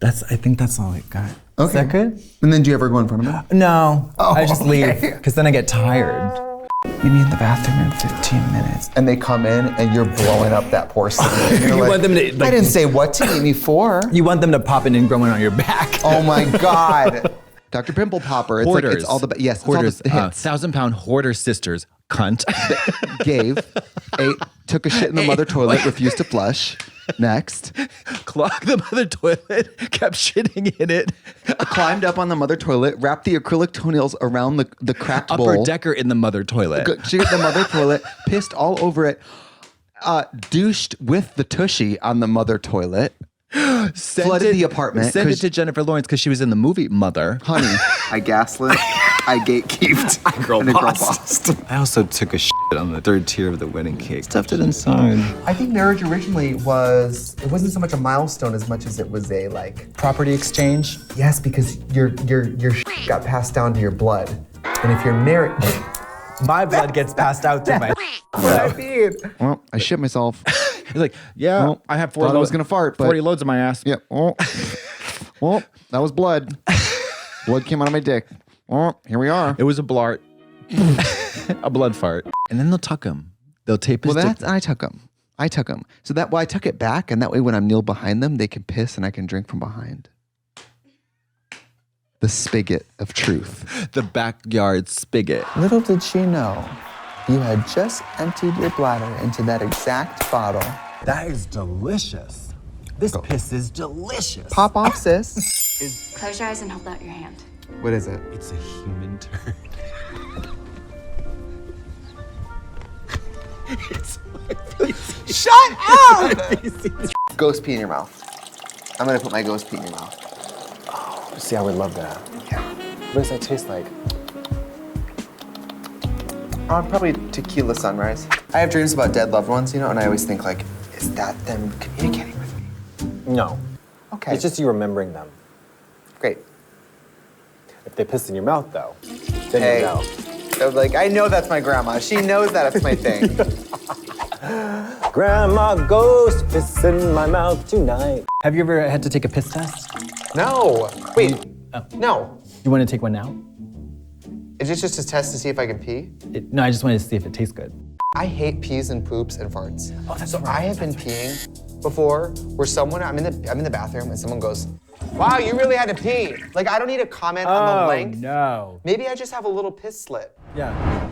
I think that's all I got.
Okay. Is that good?
And then do you ever go in front of me?
No. I just leave
okay.
because then I get tired.
Meet me in the bathroom in 15 minutes. And they come in and you're blowing up that porcelain.
You
like,
want them to, like,
I didn't say what to meet me for.
You want them to pop in and grow in on your back.
Oh my God.
Dr. Pimple Popper. It's
Hoarders.
like it's all the yes, it's
Hoarders.
all the hits.
1,000-pound hoarder sisters. Cunt.
Took a shit in the mother toilet, refused to flush. Next.
Clogged the mother toilet, kept shitting in it.
Climbed up on the mother toilet, wrapped the acrylic toenails around the cracked bowl.
Upper decker in the mother toilet.
She got the mother toilet, pissed all over it, douched with the tushy on the mother toilet. Flooded the apartment.
Sent it to Jennifer Lawrence because she was in the movie Mother.
Honey, I gaslit, I gatekeeped,
I girl bossed.
I also took a shit on the 3rd tier of the wedding cake. Stuffed it inside. I think marriage originally it wasn't so much a milestone as much as it was a
Property exchange?
Yes, because your shit got passed down to your blood. And if you're married,
my blood gets passed out to my
what I mean.
Well, I shit myself.
He's like, yeah, well, I have 40
I was gonna fart, but
40 loads in my ass.
Yep. Yeah. Well, that was blood. Blood came out of my dick. Well, here we are.
It was a blart. A blood fart. And then they'll tuck him. They'll tape his dick.
I took him. So that way I tuck it back, and that way when I'm kneeled behind them, they can piss and I can drink from behind. The spigot of truth.
The backyard spigot.
Little did she know, you had just emptied your bladder into that exact bottle.
That is delicious. This piss is delicious.
Pop off, sis.
Close your eyes and hold out your hand.
What is it?
It's a human turd.
Shut up! Ghost pee in your mouth. I'm gonna put my ghost pee in your mouth.
Oh, see, I would love that.
Yeah.
What does that taste like?
Probably tequila sunrise. I have dreams about dead loved ones, and I always think is that them communicating with me?
No.
Okay.
It's just you remembering them.
Great.
If they piss in your mouth, though, then you know.
So, I know that's my grandma. She knows that it's my thing.
Grandma ghost piss in my mouth tonight.
Have you ever had to take a piss test?
No. Wait. No.
You want to take one now?
Is it just a test to see if I can pee?
No, I just wanted to see if it tastes good.
I hate pees and poops and farts.
Oh, that's
so
right.
I have been peeing before where I'm in the bathroom and someone goes, wow, you really had to pee. I don't need a comment on the length.
No.
Maybe I just have a little piss slit.
Yeah.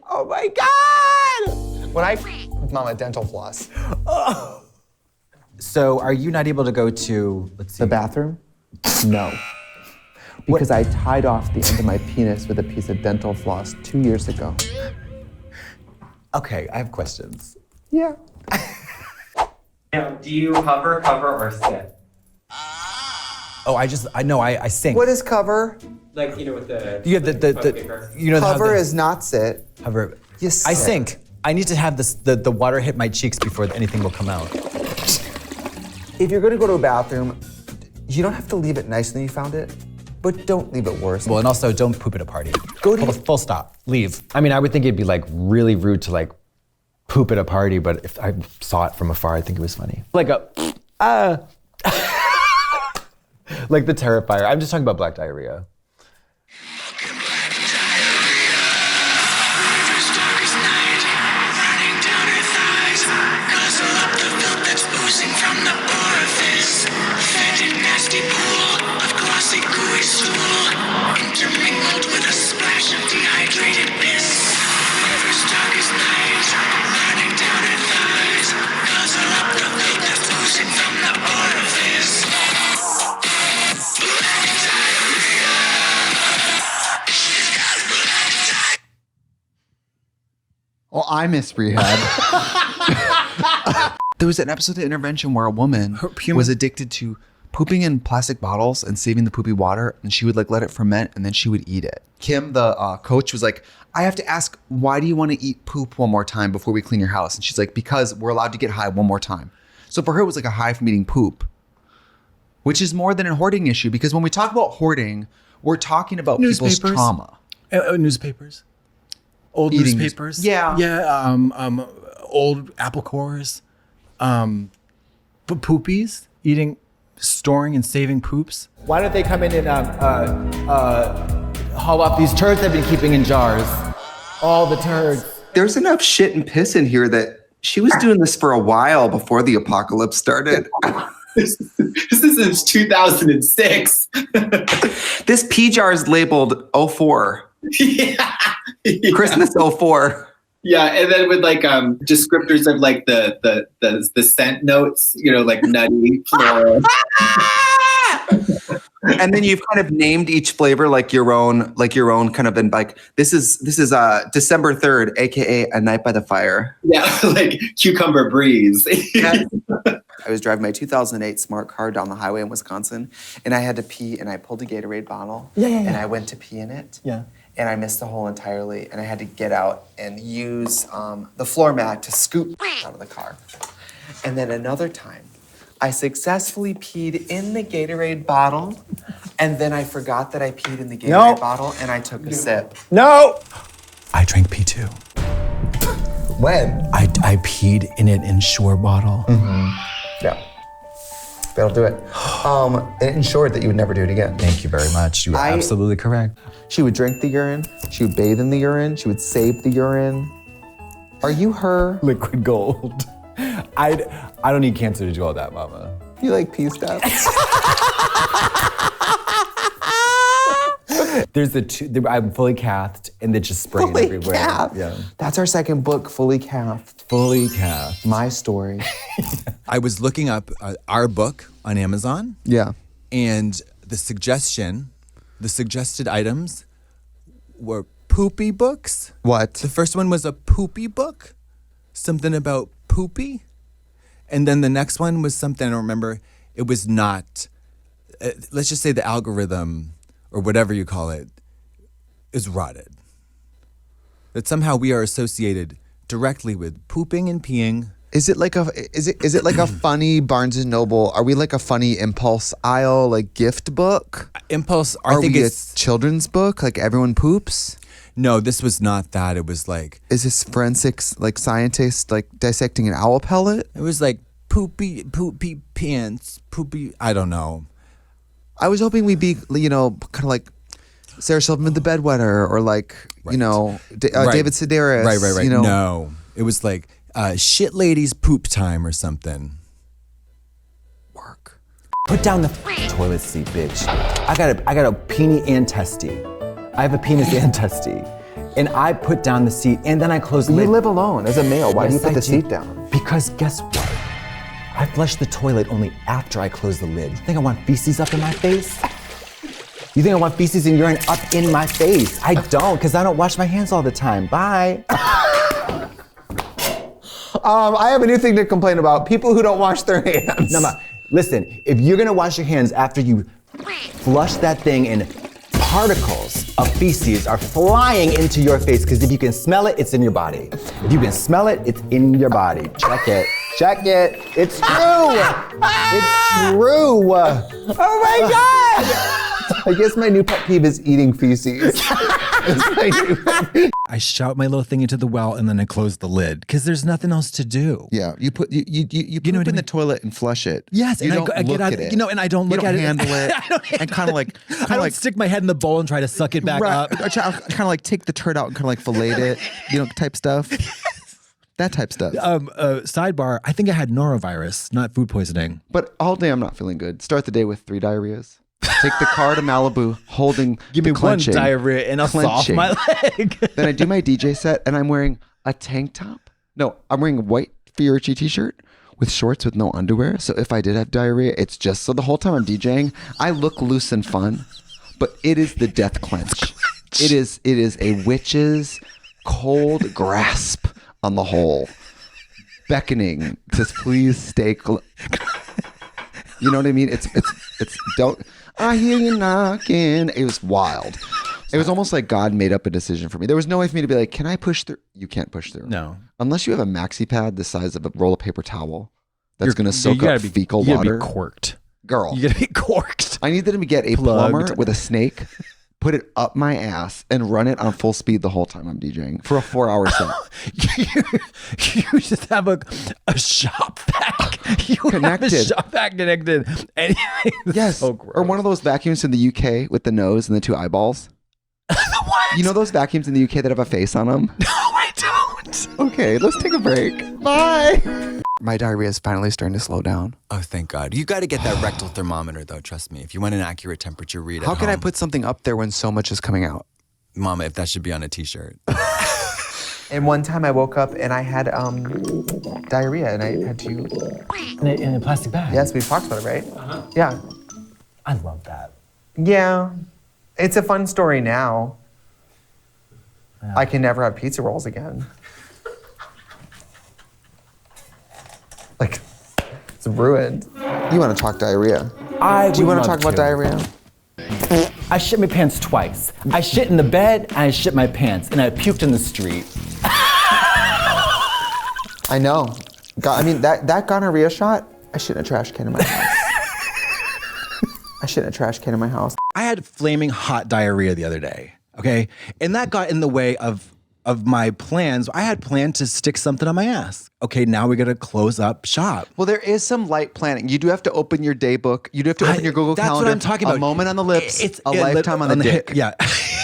Oh my God! When I with Mama dental floss.
Oh. So are you not able to go to,
the bathroom? No. Because I tied off the end of my penis with a piece of dental floss 2 years ago.
Okay, I have questions.
Yeah.
Do you hover, cover, or sit?
Oh, I sink.
What is cover?
With the...
You have the
Cover is not sit.
Hover.
You
I
sit.
sink.
I need to have the water hit my cheeks before anything will come out.
If you're gonna go to a bathroom, you don't have to leave it nicer than you found it, but don't leave it worse.
Well, and also don't poop at a party.
Go to
full stop. Leave.
I mean, I would think it'd be like really rude to like poop at a party, but if I saw it from afar, I'd think it was funny. Like a, like the Terrifier. I'm just talking about black diarrhea.
Intermingled with a splash of dehydrated piss. River's darkest night, running down her thighs. Guzzle up the filth that's oozing from the orifice. Black diarrhea. She's got black diarrhea.
Well, I miss rehab. There was an episode of Intervention where a woman was addicted to pooping in plastic bottles and saving the poopy water, and she would like let it ferment and then she would eat it. Kim, the coach, was like, I have to ask, why do you want to eat poop one more time before we clean your house? And she's like, because we're allowed to get high one more time. So for her, it was like a high from eating poop, which is more than a hoarding issue, because when we talk about hoarding, we're talking about people's trauma.
Newspapers. Old
Eating
newspapers.
Yeah.
Yeah. Old apple cores. But poopies. Storing and saving poops.
Why don't they come in and haul off these turds I've been keeping in jars? All the turds.
There's enough shit and piss in here that she was doing this for a while before the apocalypse started.
This is since 2006.
This pee jar is labeled 04.
Yeah.
Christmas 04.
Yeah, and then with like descriptors of like the scent notes, you know, like nutty, floral.
And then you've kind of named each flavor like your own kind of, and like this is December 3rd, aka A Night by the Fire.
Yeah, like cucumber breeze.
I was driving my 2008 smart car down the highway in Wisconsin, and I had to pee, and I pulled a Gatorade bottle, and I went to pee in it.
Yeah.
And I missed the hole entirely, and I had to get out and use the floor mat to scoop out of the car. And then another time, I successfully peed in the Gatorade bottle, and then I forgot that I peed in the Gatorade bottle, and I took a sip.
No!
I drank pee too.
When?
I peed in it in Shore bottle.
Yeah. That'll do it. It ensured that you would never do it again.
Thank you very much. You are absolutely correct.
She would drink the urine. She would bathe in the urine. She would save the urine. Are you her?
Liquid gold. I don't need cancer to do all that, mama.
You like pee steps?
There's I'm fully cathed and they just spray it everywhere.
Calf.
Yeah.
That's our second book, Fully Calved.
Fully calved.
My story.
I was looking up our book on Amazon.
Yeah.
And the suggested items were poopy books.
What?
The first one was a poopy book, something about poopy. And then the next one was something, I don't remember, it was not, let's just say the algorithm or whatever you call it is rotted. That somehow we are associated directly with pooping and peeing.
Is it like a funny Barnes and Noble? Are we like a funny impulse aisle, like gift book?
Impulse.
Are we a children's book? Like everyone poops?
No, this was not that. It was like.
Is this forensics, like scientists, like dissecting an owl pellet?
It was like poopy pants, poopy. I don't know.
I was hoping we'd be, kind of like Sarah Silverman, the bedwetter, or like, David Sedaris.
Right. No, it was like shit ladies poop time or something.
Work.
Put down the toilet seat, bitch. I got a peenie and testy. I have a penis and testy. And I put down the seat and then I close the lid.
You live alone as a male. Why do you put the seat down?
Because guess what? I flush the toilet only after I close the lid. You think I want feces up in my face? You think I want feces and urine up in my face? I don't, because I don't wash my hands all the time. Bye.
I have a new thing to complain about. People who don't wash their hands.
No. Listen, if you're gonna wash your hands after you flush that thing in particles of feces are flying into your face because if you can smell it, it's in your body. If you can smell it, it's in your body. Check it. Check it. It's true. It's true.
Oh my God! I guess my new pet peeve is eating feces.
I shout my little thing into the well and then I close the lid because there's nothing else to do.
Yeah, you poop in the toilet and flush it.
Yes,
you
and
don't
I get
look
out,
at it.
and I don't look at it.
Handle it. And kind of like,
I don't stick my head in the bowl and try to suck it back up.
I kind of like take the turd out and kind of like fillet it, type stuff. That type stuff.
Sidebar, I think I had norovirus, not food poisoning.
But all day I'm not feeling good. Start the day with 3 diarrheas. Take the car to Malibu holding
Give me
clenching,
one diarrhea and I'll soft my leg.
Then I do my DJ set and I'm wearing a tank top. No, I'm wearing a white Fiorucci t-shirt with shorts with no underwear. So if I did have diarrhea, it's just so the whole time I'm DJing, I look loose and fun, but it is the death clench. It is a witch's cold grasp on the hole, beckoning to please stay you know what I mean? It's don't I hear you knocking. It was wild. It was almost like God made up a decision for me. There was no way for me to be like, can I push through? You can't push through.
No.
Unless you have a maxi pad the size of a roll of paper towel that's going to soak up fecal water.
You gotta be corked.
Girl.
You gotta be corked.
I need them to get a plumber with a snake, put it up my ass, and run it on full speed the whole time I'm DJing for a 4-hour set.
You just have a shop vac. You
Connected.
have a shop vac connected.
Yes.
So gross.
Or one of those vacuums in the UK with the nose and the 2 eyeballs.
What?
You know those vacuums in the UK that have a face on them?
No, I don't.
Okay, let's take a break. Bye. My diarrhea is finally starting to slow down.
Oh, thank God. You got to get that rectal thermometer, though. Trust me. If you want an accurate temperature read at
How can I
home-
put something up there when so much is coming out?
Mama, if that should be on a t-shirt.
And one time I woke up and I had diarrhea and I had to...
In a plastic bag?
Yes, we've talked about it, right? Yeah.
I love that.
Yeah. It's a fun story now. Yeah. I can never have pizza rolls again. Like, it's ruined.
You want to talk diarrhea?
Do
you want to talk about diarrhea?
I shit my pants twice. I shit in the bed and I shit my pants and I puked in the street.
I know. I mean, that gonorrhea shot, I shit in a trash can in my house. I shit in a trash can in my house.
I had flaming hot diarrhea the other day, okay? And that got in the way of my plans. I had planned to stick something on my ass. Okay, now we got to close up shop.
Well, there is some light planning. You do have to open your day book. You do have to open your Google
Calendar.
Calendar.
That's what I'm talking about.
A moment on the lips,
It's
a lifetime on the dick.
Yeah.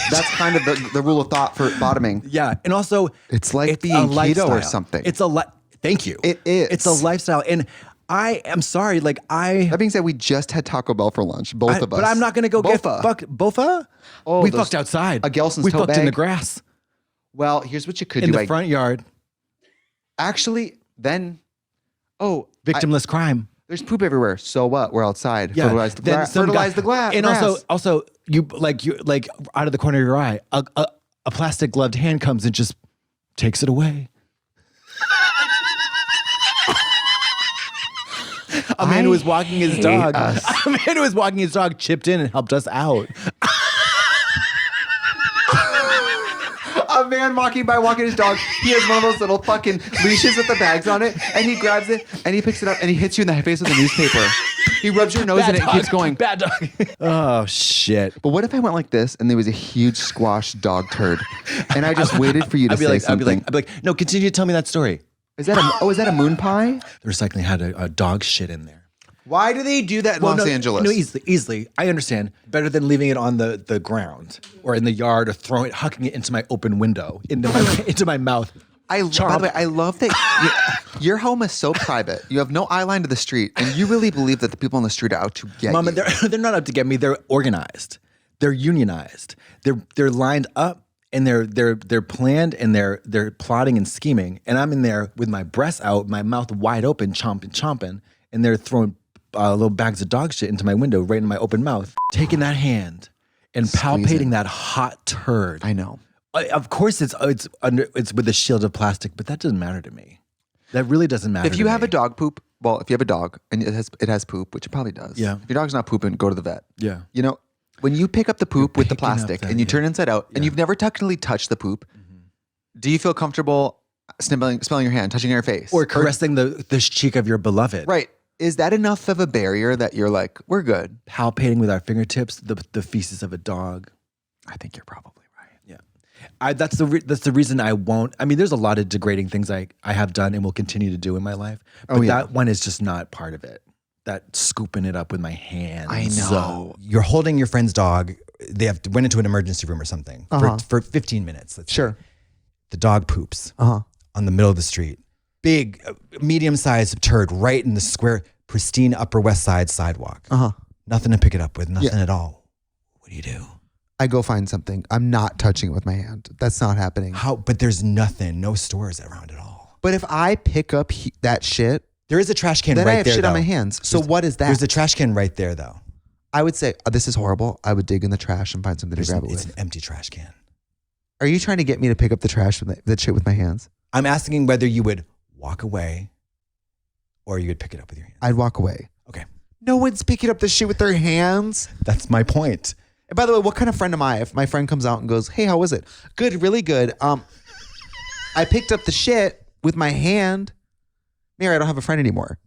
That's kind of the rule of thought for bottoming.
Yeah, and also
it's like being
a
keto
lifestyle.
or something.
It's thank you.
It is.
It's a lifestyle. And I am sorry,
That being said, we just had Taco Bell for lunch, both of us.
But I'm not going to go get
Bofa.
Bofa?
Oh,
we
those-
fucked outside.
A Gelson's
We
tote
fucked in the
bag.
grass.
Well, here's what you could
In
do.
the front yard.
Actually, then,
Victimless crime.
There's poop everywhere. So what? We're outside.
Yeah.
Fertilize the
Then
grass.
some
Fertilize
guy-
the glass.
And also, you out of the corner of your eye, a plastic gloved hand comes and just takes it away. A man who was walking his dog. A man who was walking his dog chipped in and helped us out.
A man walking his dog. He has one of those little fucking leashes with the bags on it, and he grabs it and he picks it up and he hits you in the face with a newspaper. He rubs your nose in it and keeps going.
Bad dog. Oh shit.
But what if I went like this and there was a huge squash dog turd, and I just waited for you to say something?
I'd be like, no, continue to tell me that story.
Is that a moon pie?
The recycling had a dog shit in there.
Why do they do that in Los Angeles?
No, easily. I understand. Better than leaving it on the ground or in the yard or hucking it into my open window, into my mouth.
By the way, I love that your home is so private. You have no eye line to the street, and you really believe that the people on the street are out to get
Mama,
you.
they're not out to get me. They're organized. They're unionized. They're lined up and they're planned and they're plotting and scheming. And I'm in there with my breasts out, my mouth wide open, chomping, and they're throwing little bags of dog shit into my window, right in my open mouth. Taking that hand and palpating that hot turd.
I know.
Of course, it's with a shield of plastic, but that doesn't matter to me. That really doesn't matter.
If you have a dog poop, well, if you have a dog and it has poop, which it probably does.
Yeah.
If your dog's not pooping, go to the vet.
Yeah.
You know, when you pick up the poop with the plastic and you turn inside out and you've never technically touched the poop, do you feel comfortable smelling your hand, touching your face?
Or caressing the cheek of your beloved?
Right. Is that enough of a barrier that you're like, we're good?
Palpating with our fingertips the feces of a dog.
I think you're probably right.
Yeah. That's the reason I won't. I mean, there's a lot of degrading things I have done and will continue to do in my life. But that one is just not part of it. That scooping it up with my hands.
I know.
So you're holding your friend's dog. They went into an emergency room or something for 15 minutes. Let's say. The dog poops on the middle of the street. Big, medium-sized turd right in the square, pristine Upper West Side sidewalk. Nothing to pick it up with, nothing at all. What do you do?
I go find something. I'm not touching it with my hand. That's not happening.
How? But there's nothing, no stores around at all.
But if I pick up that shit,
there is a trash can right there.
Then I have shit on my hands. So what is that?
There's a trash can right there, though.
I would say, this is horrible. I would dig in the trash and find something to grab it with.
It's an empty trash can.
Are you trying to get me to pick up the trash with that shit with my hands?
I'm asking whether you would walk away or you would pick it up with your hands.
I'd walk away.
Okay.
No one's picking up the shit with their hands.
That's my point.
And by the way, what kind of friend am I? If my friend comes out and goes, hey, how was it? Good, really good. I picked up the shit with my hand. Mary, I don't have a friend anymore.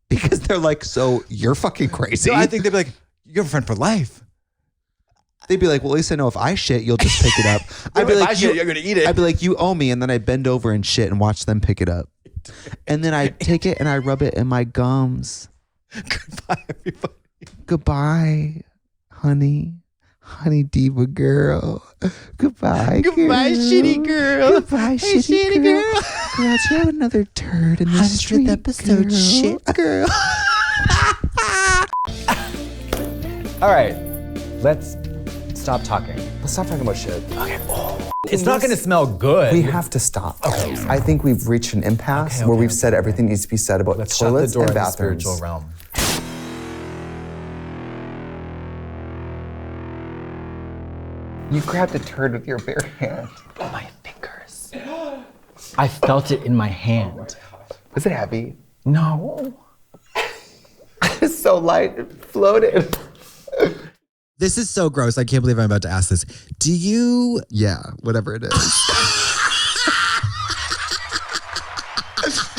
Because they're like, so you're fucking crazy.
No, I think they'd be like, you have a friend for life.
They'd be like, well, at least I know if I shit, you'll just pick it up. I'd be like,
you're going to eat it.
I'd be like, you owe me. And then I bend over and shit and watch them pick it up. And then I take it and I rub it in my gums.
Goodbye, everybody.
Goodbye, honey. Honey diva girl. Goodbye,
Goodbye,
girl.
shitty girl.
Goodbye,
Hey,
shitty girl. Girl, do you have another turd in the street,
episode
girl?
shit,
girl.
All right, let's stop talking. Let's stop talking about shit. Okay. It's not going to smell good.
We have to stop. Okay. I think we've reached an impasse where we've said everything needs to be said about
Let's
toilets
shut the door
and
in the
bathrooms.
spiritual realm.
You grabbed a turd with your bare hand.
My fingers. I felt it in my hand.
Was it heavy?
No.
It's so light, it floated.
This is so gross. I can't believe I'm about to ask this. Do you?
Yeah, whatever it is.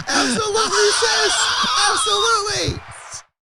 Absolutely, sis. Absolutely.